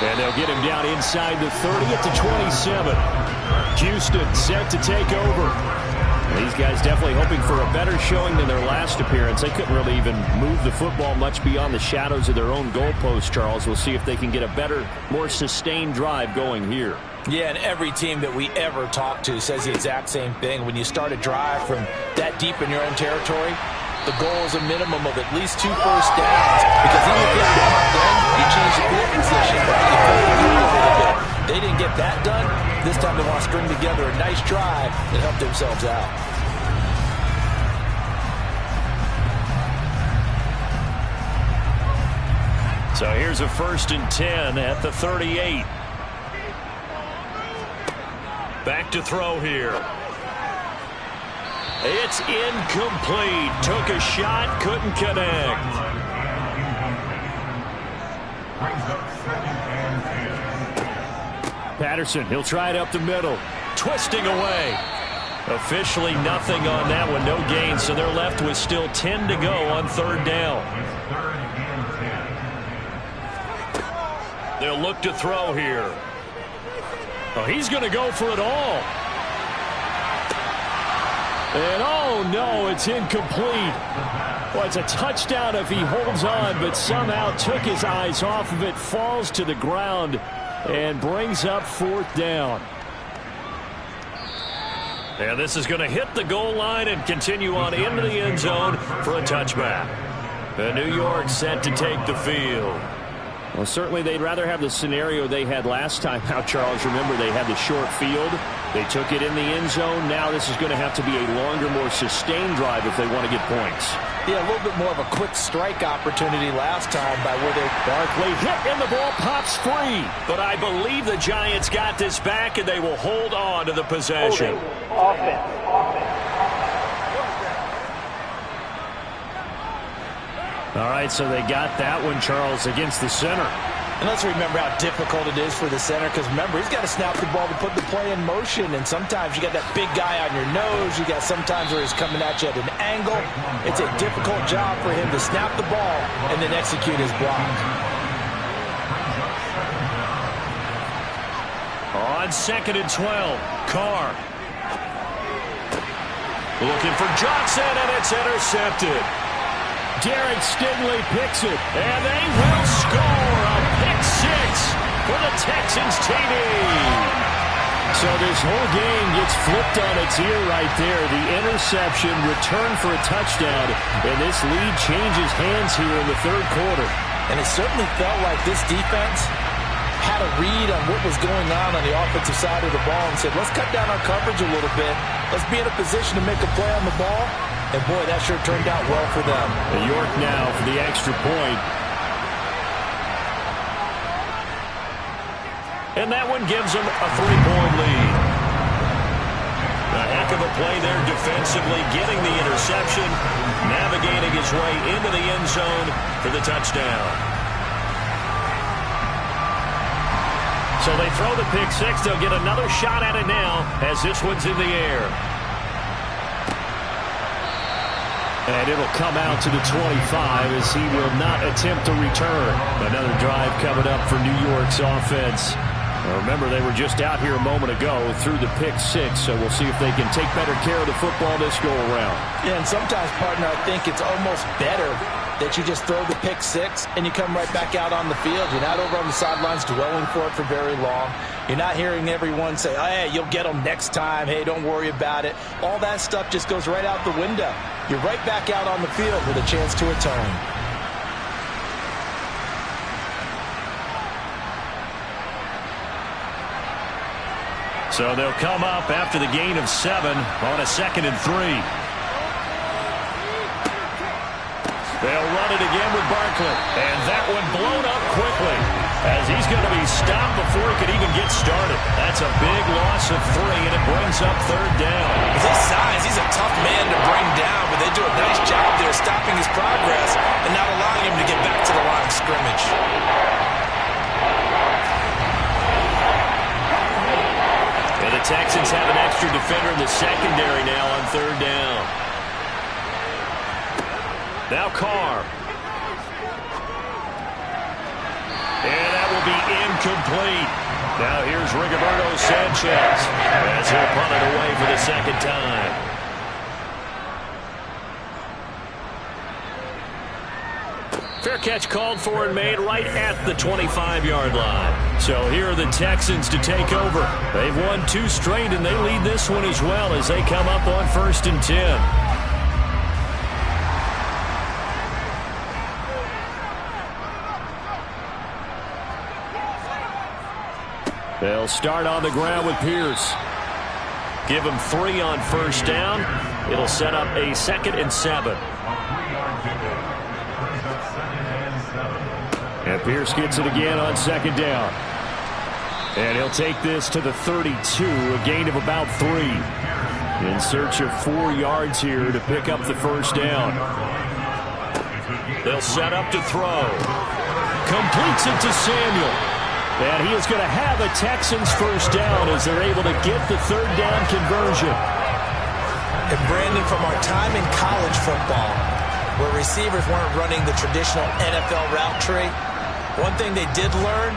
And they'll get him down inside the 30 at the 27. Houston set to take over. These guys definitely hoping for a better showing than their last appearance. They couldn't really even move the football much beyond the shadows of their own goalpost, Charles. We'll see if they can get a better, more sustained drive going here. Yeah, and every team that we ever talk to says the exact same thing. When you start a drive from that deep in your own territory, the goal is a minimum of at least 2 first downs. Because even if you have to then, you change the field position, right? You pull the field a little bit. They didn't get that done. This time they want to string together a nice drive and help themselves out. So here's a 1st and 10 at the 38. Back to throw here. It's incomplete. Took a shot, couldn't connect. Patterson, he'll try it up the middle. Twisting away. Officially nothing on that one. No gain, so they're left with still 10 to go on 3rd down. They'll look to throw here. Oh, he's going to go for it all. And oh no, it's incomplete. Well, it's a touchdown if he holds on, but somehow took his eyes off of it, falls to the ground, and brings up 4th down. And this is going to hit the goal line and continue on into the end zone for a touchback. And New York set to take the field. Well, certainly they'd rather have the scenario they had last time out, Charles. Remember, they had the short field. They took it in the end zone. Now this is going to have to be a longer, more sustained drive if they want to get points. Yeah, a little bit more of a quick strike opportunity last time by where they... Barkley hit and the ball pops free. But I believe the Giants got this back, and they will hold on to the possession. Offense. All right, so they got that one, Charles, against the center. And let's remember how difficult it is for the center, because remember, he's got to snap the ball to put the play in motion, and sometimes you got that big guy on your nose. You got sometimes where he's coming at you at an angle. It's a difficult job for him to snap the ball and then execute his block. On 2nd and 12, Carr. Looking for Johnson, and it's intercepted. Derek Stingley picks it, and they will score a pick six for the Texans TD. So this whole game gets flipped on its ear right there. The interception returned for a touchdown, and this lead changes hands here in the third quarter. And it certainly felt like this defense had a read on what was going on the offensive side of the ball and said, let's cut down our coverage a little bit. Let's be in a position to make a play on the ball. And, boy, that sure turned out well for them. And York now for the extra point. And that one gives them a 3-point lead. A heck of a play there defensively, getting the interception, navigating his way into the end zone for the touchdown. So they throw the pick six. They'll get another shot at it now as this one's in the air. And it'll come out to the 25 as he will not attempt to return. Another drive coming up for New York's offense. Now remember, they were just out here a moment ago through the pick six, so we'll see if they can take better care of the football this go-around. Yeah, and sometimes, partner, I think it's almost better that you just throw the pick six and you come right back out on the field. You're not over on the sidelines dwelling for it for very long. You're not hearing everyone say, oh, hey, you'll get them next time. Hey, don't worry about it. All that stuff just goes right out the window. You're right back out on the field with a chance to atone. So they'll come up after the gain of 7 on a 2nd and 3. They'll run it again with Barkley. And that one blown up quickly as he's going to be stopped before he could even get started. That's a big loss of 3, and it brings up 3rd down. With his size, he's a tough man to bring down, but they do a nice job there stopping his progress and not allowing him to get back to the line of scrimmage. And the Texans have an extra defender in the secondary now on 3rd down. Now Carr. And that will be incomplete. Now here's Rigoberto Sanchez as he'll punt it away for the 2nd time. Fair catch called for and made right at the 25-yard line. So here are the Texans to take over. They've won 2 straight, and they lead this one as well as they come up on 1st and 10. They'll start on the ground with Pierce. Give him 3 on 1st down. It'll set up a 2nd and 7. And Pierce gets it again on 2nd down. And he'll take this to the 32, a gain of about 3. In search of 4 yards here to pick up the 1st down. They'll set up to throw. Completes it to Samuel. And he is going to have a Texans 1st down as they're able to get the 3rd down conversion. And Brandon, from our time in college football, where receivers weren't running the traditional NFL route tree, one thing they did learn,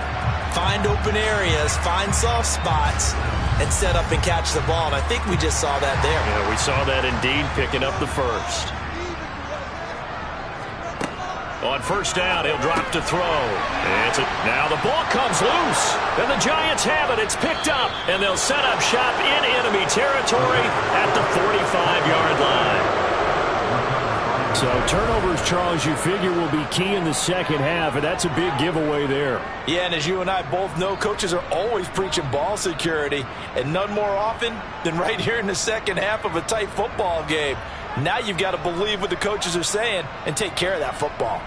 find open areas, find soft spots, and set up and catch the ball. And I think we just saw that there. Yeah, we saw that indeed, picking up the 1st. On 1st down, he'll drop to throw. Now the ball comes loose, and the Giants have it. It's picked up, and they'll set up shop in enemy territory at the 45-yard line. So turnovers, Charles, you figure will be key in the second half, and that's a big giveaway there. Yeah, and as you and I both know, coaches are always preaching ball security, and none more often than right here in the second half of a tight football game. Now you've got to believe what the coaches are saying and take care of that football.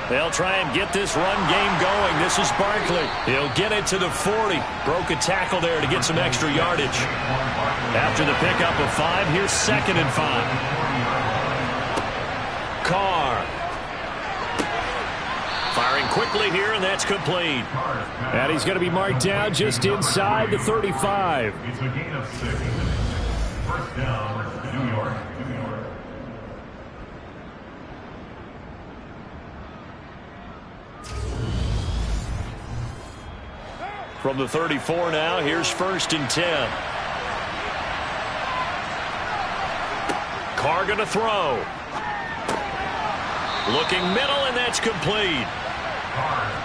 They'll try and get this run game going. This is Barkley. He'll get it to the 40. Broke a tackle there to get some extra yardage. After the pickup of 5, here's 2nd and 5. Carr. Firing quickly here, and that's complete. And he's going to be marked down just inside the 35. It's a gain of 6. First down, New York. From the 34 now, here's 1st and 10. Carr going to throw. Looking middle, and that's complete.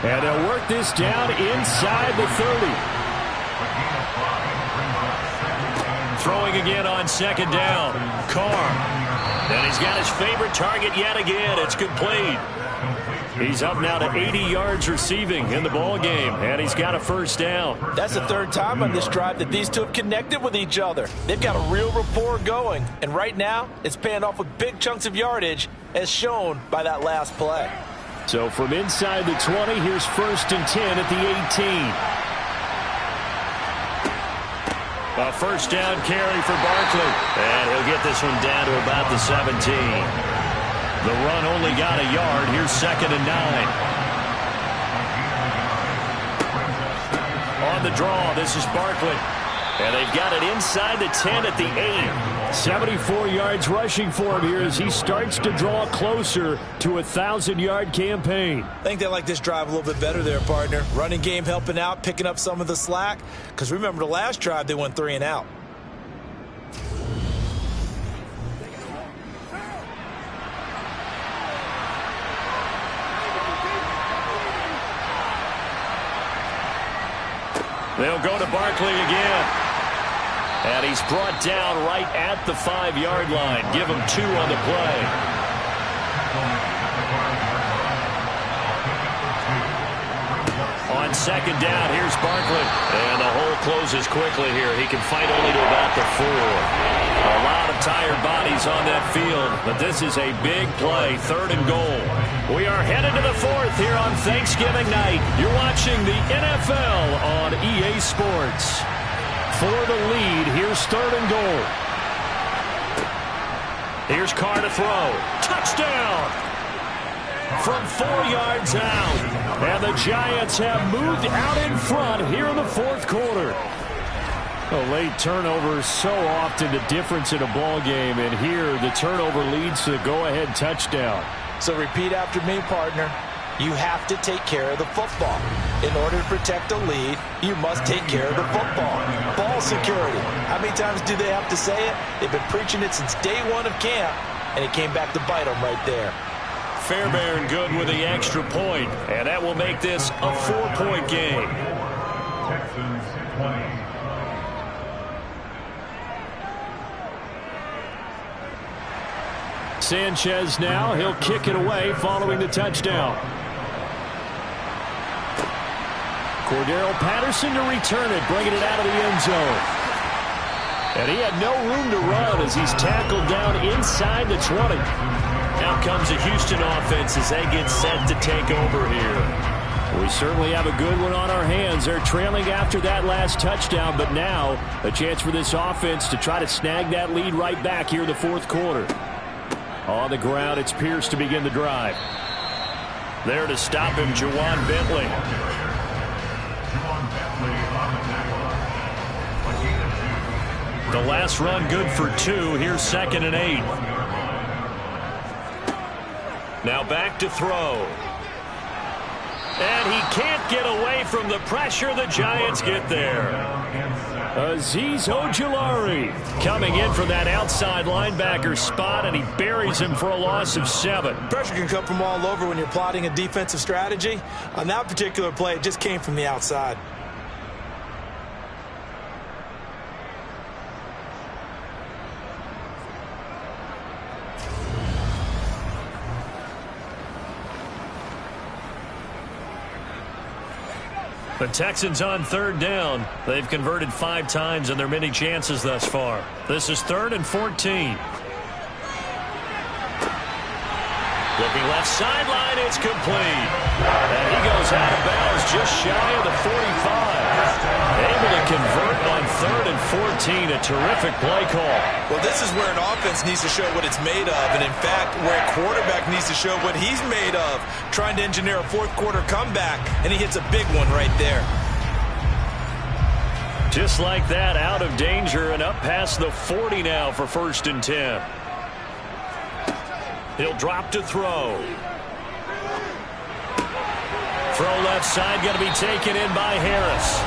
And he'll work this down inside the 30. Throwing again on 2nd down. Carr. And he's got his favorite target yet again. It's complete. He's up now to 80 yards receiving in the ball game, and he's got a 1st down. That's the 3rd time on this drive that these two have connected with each other. They've got a real rapport going, and right now it's paying off with big chunks of yardage as shown by that last play. So from inside the 20, here's 1st and 10 at the 18. A 1st down carry for Barkley, and he'll get this one down to about the 17. The run only got a yard. Here's 2nd and 9. On the draw, this is Barkley. And they've got it inside the 10 at the 8. 74 yards rushing for him here as he starts to draw closer to a 1,000-yard campaign. I think they like this drive a little bit better there, partner. Running game helping out, picking up some of the slack. Because remember the last drive, they went 3 and out. They'll go to Barkley again. And he's brought down right at the 5-yard line. Give him 2 on the play. On 2nd down, here's Barkley. And the hole closes quickly here. He can fight only to about the 4. A lot of tired bodies on that field, but this is a big play, 3rd and goal. We are headed to the 4th here on Thanksgiving night. You're watching the NFL on EA Sports. For the lead, here's 3rd and goal. Here's Carr to throw. Touchdown! From 4 yards out. And the Giants have moved out in front here in the 4th quarter. A late turnover is so often the difference in a ball game, and here the turnover leads to the go-ahead touchdown. So repeat after me, partner. You have to take care of the football. In order to protect a lead, you must take care of the football. Ball security. How many times do they have to say it? They've been preaching it since day 1 of camp, and it came back to bite them right there. Fairbairn good with the extra point, and that will make this a 4-point game. Texans 20. Sanchez now, he'll kick it away following the touchdown. Cordero Patterson to return it, bringing it out of the end zone. And he had no room to run as he's tackled down inside the 20. Now comes the Houston offense as they get set to take over here. We certainly have a good one on our hands. They're trailing after that last touchdown, but now a chance for this offense to try to snag that lead right back here in the 4th quarter. On the ground, it's Pierce to begin the drive. There to stop him, Juwan Bentley. The last run good for 2. Here's 2nd and 8. Now back to throw. And he can't get away from the pressure. The Giants get there. Azeez Ojulari coming in for that outside linebacker spot, and he buries him for a loss of 7. Pressure can come from all over when you're plotting a defensive strategy. On that particular play, it just came from the outside. The Texans on 3rd down. They've converted 5 times in their many chances thus far. This is 3rd and 14. Looking left sideline, it's complete. And he goes out of bounds just shy of the 45. Able to convert on 3rd and 14. A terrific play call. Well, this is where an offense needs to show what it's made of. And in fact, where a quarterback needs to show what he's made of. Trying to engineer a 4th quarter comeback. And he hits a big one right there. Just like that, out of danger and up past the 40 now for 1st and 10. He'll drop to throw. Throw left side, going to be taken in by Harris.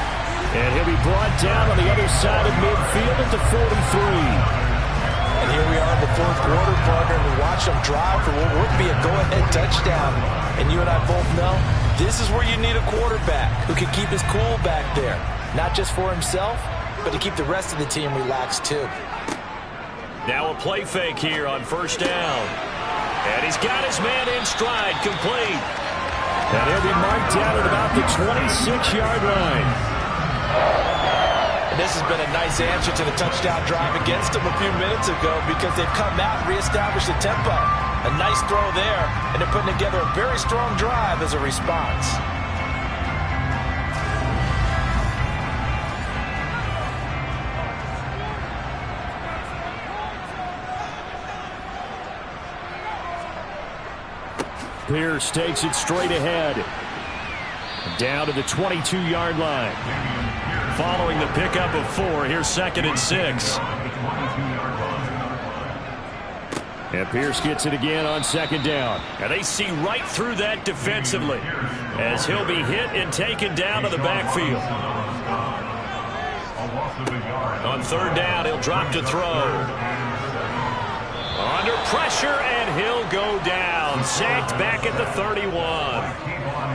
And he'll be brought down on the other side of midfield at the 43. And here we are in the 4th quarter, partner, and we watch them drive for what would be a go-ahead touchdown. And you and I both know this is where you need a quarterback who can keep his cool back there. Not just for himself, but to keep the rest of the team relaxed too. Now a play fake here on 1st down. And he's got his man in stride, complete. And he'll be marked down at about the 26-yard line. And this has been a nice answer to the touchdown drive against them a few minutes ago because they've come out and reestablished the tempo. A nice throw there, and they're putting together a very strong drive as a response. Pierce takes it straight ahead. Down to the 22-yard line. Following the pickup of 4, here's 2nd and 6. And Pierce gets it again on 2nd down. And they see right through that defensively as he'll be hit and taken down to the backfield. On 3rd down, he'll drop to throw. Under pressure, and he'll go down. Sacked back at the 31.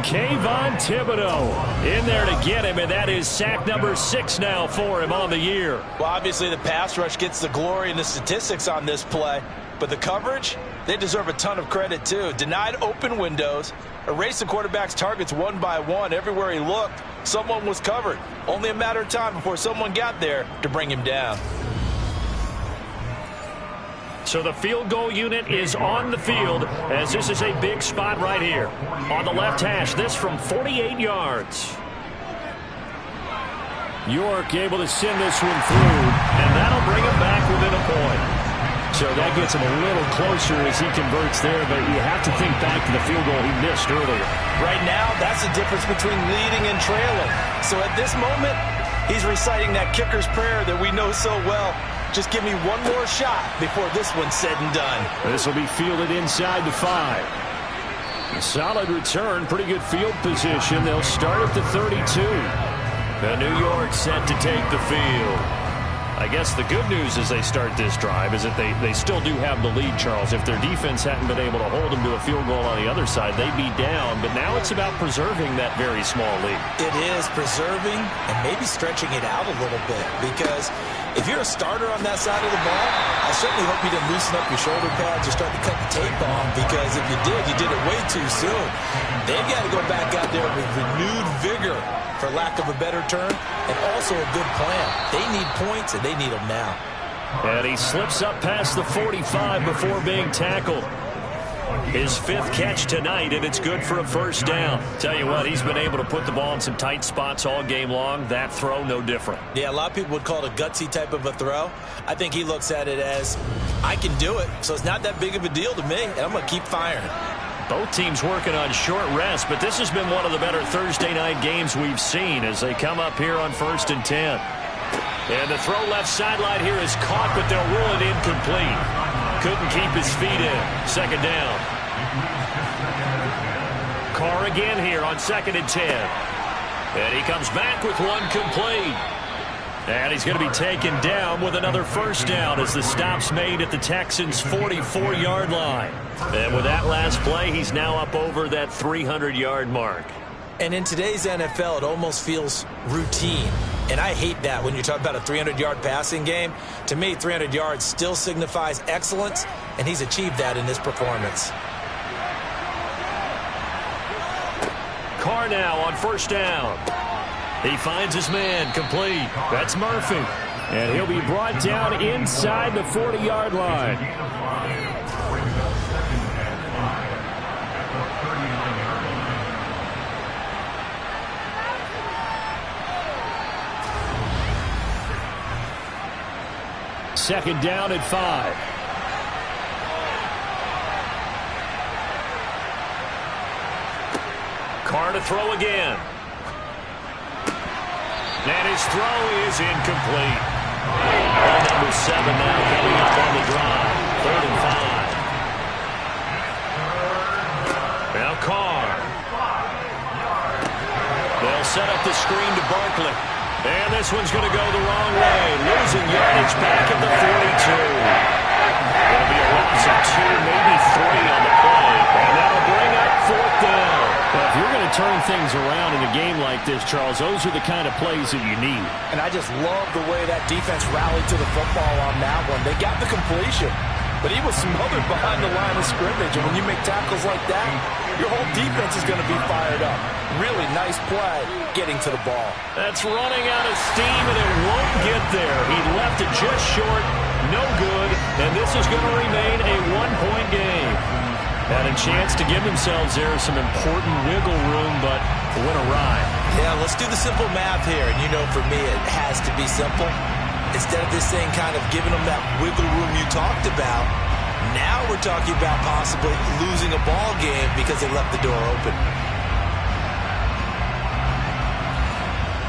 Kayvon Thibodeau in there to get him, and that is sack number 6 now for him on the year. Well, obviously the pass rush gets the glory and the statistics on this play, but the coverage, they deserve a ton of credit too. Denied open windows, erased the quarterback's targets one by one. Everywhere he looked, someone was covered. Only a matter of time before someone got there to bring him down. So the field goal unit is on the field as this is a big spot right here. On the left hash, this from 48 yards. York able to send this one through. And that'll bring him back within a point. So that gets him a little closer as he converts there, but you have to think back to the field goal he missed earlier. Right now, that's the difference between leading and trailing. So at this moment, he's reciting that kicker's prayer that we know so well. Just give me one more shot before this one's said and done. This will be fielded inside the 5. A solid return, pretty good field position. They'll start at the 32. The New York set to take the field. I guess the good news as they start this drive is that they still do have the lead, Charles. If their defense hadn't been able to hold them to a field goal on the other side, they'd be down. But now it's about preserving that very small lead. It is preserving and maybe stretching it out a little bit because if you're a starter on that side of the ball, I certainly hope you didn't loosen up your shoulder pads or start to cut the tape off because if you did it way too soon. They've got to go back out there with renewed vigor, for lack of a better term, and also a good plan. They need points, and they need them now. And he slips up past the 45 before being tackled. His 5th catch tonight, and it's good for a 1st down. Tell you what, he's been able to put the ball in some tight spots all game long. That throw, no different. Yeah, a lot of people would call it a gutsy type of a throw. I think he looks at it as, I can do it, so it's not that big of a deal to me, and I'm going to keep firing. Both teams working on short rest, but this has been one of the better Thursday night games we've seen as they come up here on 1st and 10. And the throw left sideline here is caught, but they'll rule it incomplete. Couldn't keep his feet in. 2nd down. Carr again here on 2nd and 10. And he comes back with one complete. And he's going to be taken down with another first down as the stop's made at the Texans' 44-yard line. And with that last play, he's now up over that 300-yard mark. And in today's NFL, it almost feels routine. And I hate that when you talk about a 300-yard passing game. To me, 300 yards still signifies excellence, and he's achieved that in this performance. Carr now on first down. He finds his man complete. That's Murphy. And he'll be brought down inside the 40-yard line. Second down at 5. Carr to throw again. And his throw is incomplete. And number 7 now coming up on the drive. 3rd and 5. Now Carr. They'll set up the screen to Barkley. And this one's going to go the wrong way. Losing yardage back at the 42. It'll be a loss of 2, maybe 3 on the play. And that'll bring up 4th down. Well, if you're going to turn things around in a game like this, Charles, those are the kind of plays that you need. And I just love the way that defense rallied to the football on that one. They got the completion, but he was smothered behind the line of scrimmage. And when you make tackles like that, your whole defense is going to be fired up. Really nice play getting to the ball. That's running out of steam, and it won't get there. He left it just short, no good, and this is going to remain a 1-point game. Had a chance to give themselves there some important wiggle room, but went awry. Yeah, let's do the simple math here. And you know, for me, it has to be simple. Instead of this thing kind of giving them that wiggle room you talked about, now we're talking about possibly losing a ball game because they left the door open.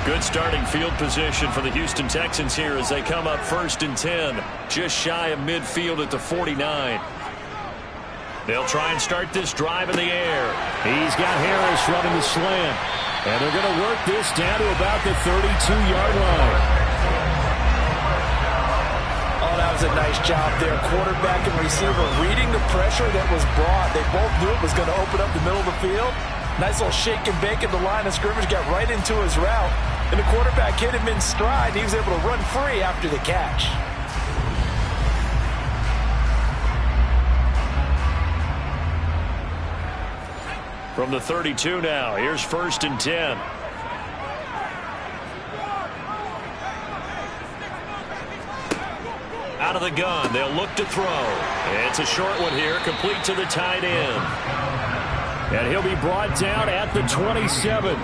Good starting field position for the Houston Texans here as they come up 1st and 10, just shy of midfield at the 49. They'll try and start this drive in the air. He's got Harris running the slant. And they're going to work this down to about the 32-yard line. Oh, that was a nice job there. Quarterback and receiver reading the pressure that was brought. They both knew it was going to open up the middle of the field. Nice little shake and bake at the line of scrimmage. Got right into his route. And the quarterback hit him in stride. He was able to run free after the catch. From the 32 now, here's 1st and 10. Out of the gun, they'll look to throw. It's a short one here, complete to the tight end. And he'll be brought down at the 27. A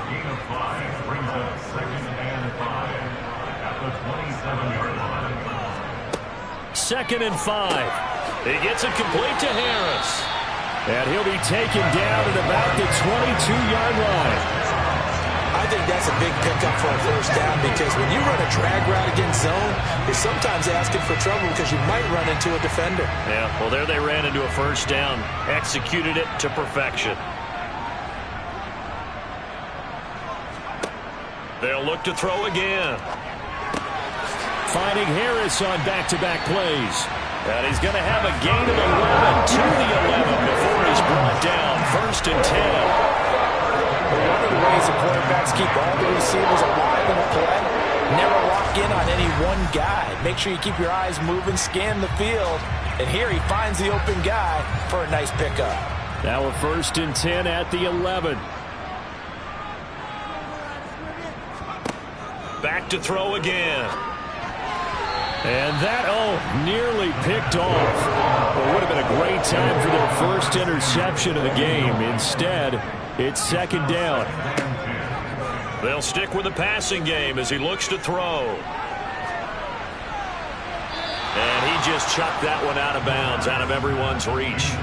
gain of 5 brings up 2nd and 5 at the 27-yard line. 2nd and 5. He gets it complete to Harris. And he'll be taken down at about the 22-yard line. I think that's a big pickup for a first down because when you run a drag route against zone, you're sometimes asking for trouble because you might run into a defender. Yeah, well, there they ran into a first down. Executed it to perfection. They'll look to throw again. Finding Harris on back-to-back plays. And he's going to have a gain of 11 to the 11 before he's brought down. 1st and 10. One of the ways the quarterbacks keep all the receivers alive in a play, never lock in on any one guy. Make sure you keep your eyes moving, scan the field. And here he finds the open guy for a nice pickup. Now a 1st and 10 at the 11. Back to throw again. And that, nearly picked off. It would have been a great time for their first interception of the game. Instead, it's 2nd down. They'll stick with the passing game as he looks to throw. And he just chucked that one out of bounds, out of everyone's reach.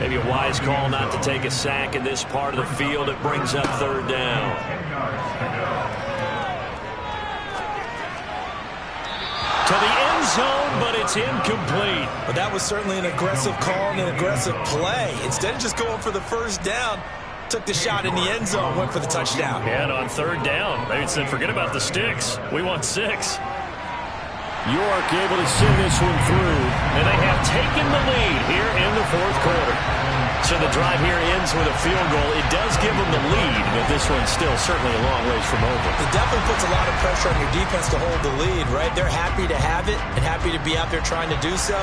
Maybe a wise call not to take a sack in this part of the field. It brings up 3rd down. To the end zone, but it's incomplete. But that was certainly an aggressive call and an aggressive play. Instead of just going for the first down, took the shot in the end zone, went for the touchdown. And on third down, they said, forget about the sticks. We want 6. York able to send this one through. And they have taken the lead here in the fourth quarter. So the drive here ends with a field goal. It does give them the lead, but this one's still certainly a long ways from over. It definitely puts a lot of pressure on your defense to hold the lead, right? They're happy to have it and happy to be out there trying to do so.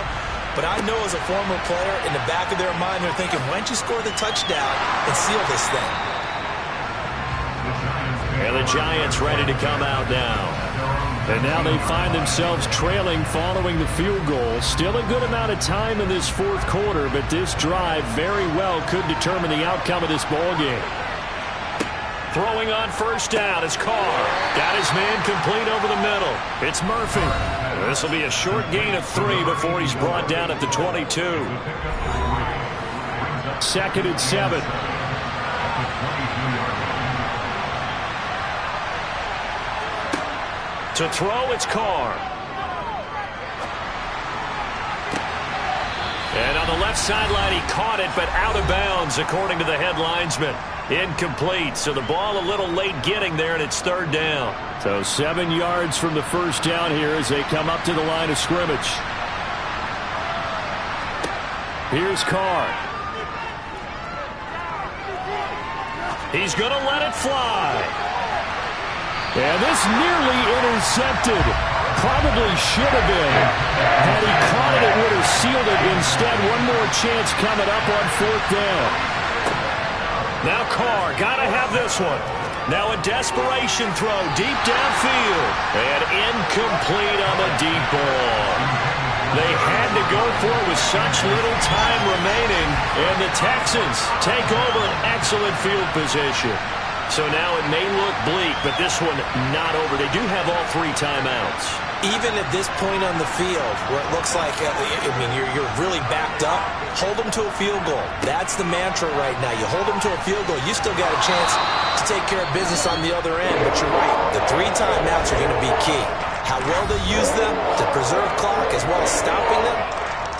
But I know as a former player, in the back of their mind, they're thinking, why don't you score the touchdown and seal this thing? And the Giants ready to come out now. And now they find themselves trailing following the field goal. Still a good amount of time in this fourth quarter, but this drive very well could determine the outcome of this ball game. Throwing on first down is Carr. Got his man complete over the middle. It's Murphy. This will be a short gain of 3 before he's brought down at the 22. 2nd and 7. To throw, it's Carr. And on the left sideline, he caught it, but out of bounds, according to the head linesman. Incomplete, so the ball a little late getting there, and it's third down. So 7 yards from the first down here as they come up to the line of scrimmage. Here's Carr. He's going to let it fly. And this nearly intercepted. Probably should have been. Had he caught it, it would have sealed it. Instead, one more chance coming up on fourth down. Now Carr, got to have this one. Now a desperation throw deep downfield. And incomplete on the deep ball. They had to go for it with such little time remaining. And the Texans take over an excellent field position. So now it may look bleak, but this one not over. They do have all 3 timeouts. Even at this point on the field, where it looks like, you're really backed up, hold them to a field goal. That's the mantra right now. You hold them to a field goal, you still got a chance to take care of business on the other end. But you're right, the 3 timeouts are going to be key. How well they use them to preserve clock as well as stopping them,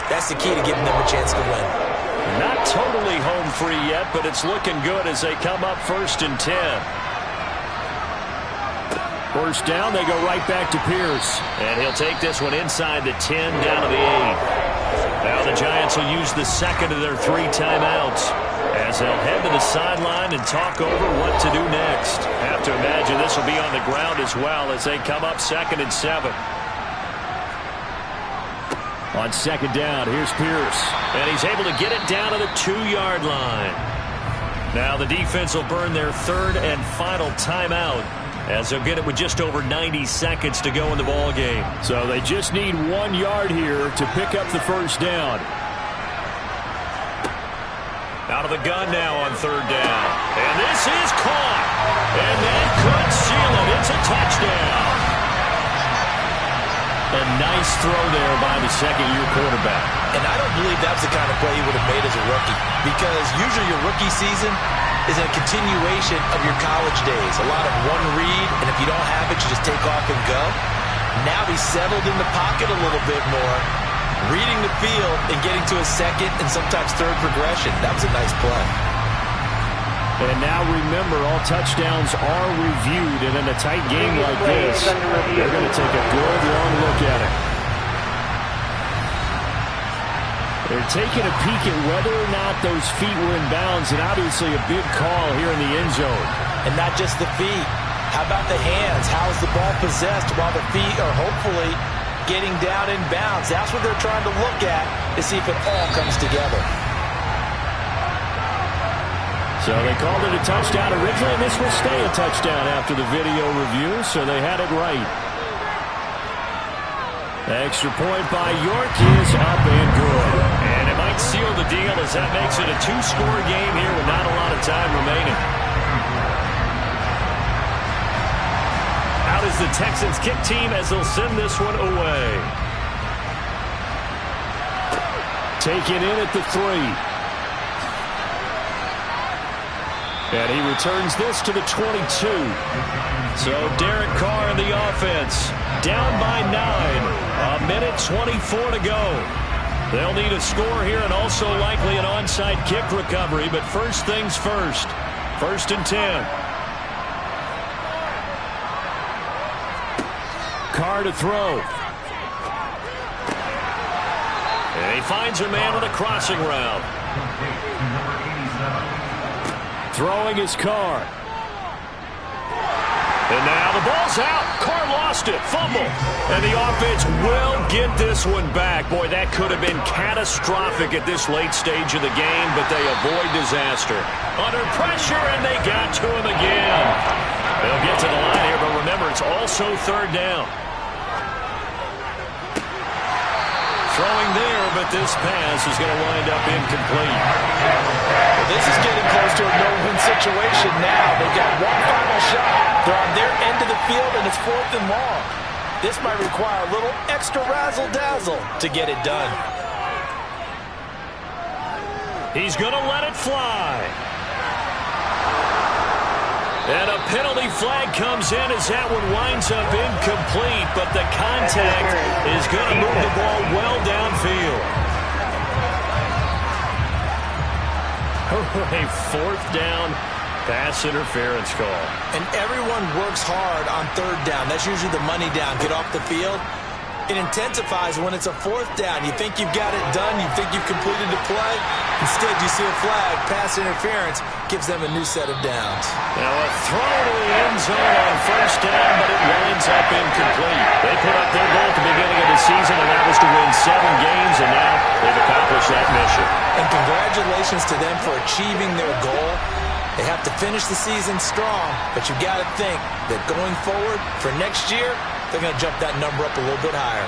that's the key to giving them a chance to win. Not totally home free yet, but it's looking good as they come up 1st and 10. First down, they go right back to Pierce. And he'll take this one inside the 10 down to the 8. Now the Giants will use the 2nd of their 3 timeouts as they'll head to the sideline and talk over what to do next. Have to imagine this will be on the ground as well as they come up 2nd and 7. On 2nd down, here's Pierce. And he's able to get it down to the 2-yard line. Now the defense will burn their 3rd and final timeout as they'll get it with just over 90 seconds to go in the ball game. So they just need 1 yard here to pick up the first down. Out of the gun now on 3rd down. And this is caught. And that could seal it. It's a touchdown. A nice throw there by the second-year quarterback. And I don't believe that was the kind of play he would have made as a rookie, because usually your rookie season is a continuation of your college days. A lot of one read, and if you don't have it, you just take off and go. Now he's settled in the pocket a little bit more, reading the field and getting to a 2nd and sometimes 3rd progression. That was a nice play. And now remember, all touchdowns are reviewed, and in a tight game like this, they're going to take a good long look at it. They're taking a peek at whether or not those feet were in bounds, and obviously a big call here in the end zone. And not just the feet. How about the hands? How is the ball possessed while the feet are hopefully getting down in bounds? That's what they're trying to look at to see if it all comes together. So they called it a touchdown originally, and this will stay a touchdown after the video review, so they had it right. Extra point by York is up and good. And it might seal the deal as that makes it a 2-score game here with not a lot of time remaining. Out is the Texans kick team as they'll send this one away. Taken in at the 3. And he returns this to the 22. So Derek Carr in the offense, down by 9. A minute 24 to go. They'll need a score here and also likely an onside kick recovery, but first things first. First and 10. Carr to throw. And he finds a man on a crossing route. Throwing his Carr. And now the ball's out. Carr lost it. Fumble. And the offense will get this one back. Boy, that could have been catastrophic at this late stage of the game, but they avoid disaster. Under pressure, and they got to him again. They'll get to the line here, but remember, it's also third down. Throwing there, but this pass is going to wind up incomplete. Well, this is getting close to a no-win situation now. They've got one final shot. They're on their end of the field, and it's 4th and long. This might require a little extra razzle-dazzle to get it done. He's going to let it fly. And a penalty flag comes in as that one winds up incomplete, but the contact is going to move the ball well downfield. A 4th down pass interference call. And everyone works hard on 3rd down. That's usually the money down. Get off the field. It intensifies when it's a 4th down. You think you've got it done. You think you've completed the play. Instead, you see a flag. Pass interference gives them a new set of downs. Now a throw to the end zone on 1st down, but it winds up incomplete. They put up their goal at the beginning of the season, and that was to win 7 games, and now they've accomplished that mission. And congratulations to them for achieving their goal. They have to finish the season strong, but you got to think that going forward for next year, they're going to jump that number up a little bit higher.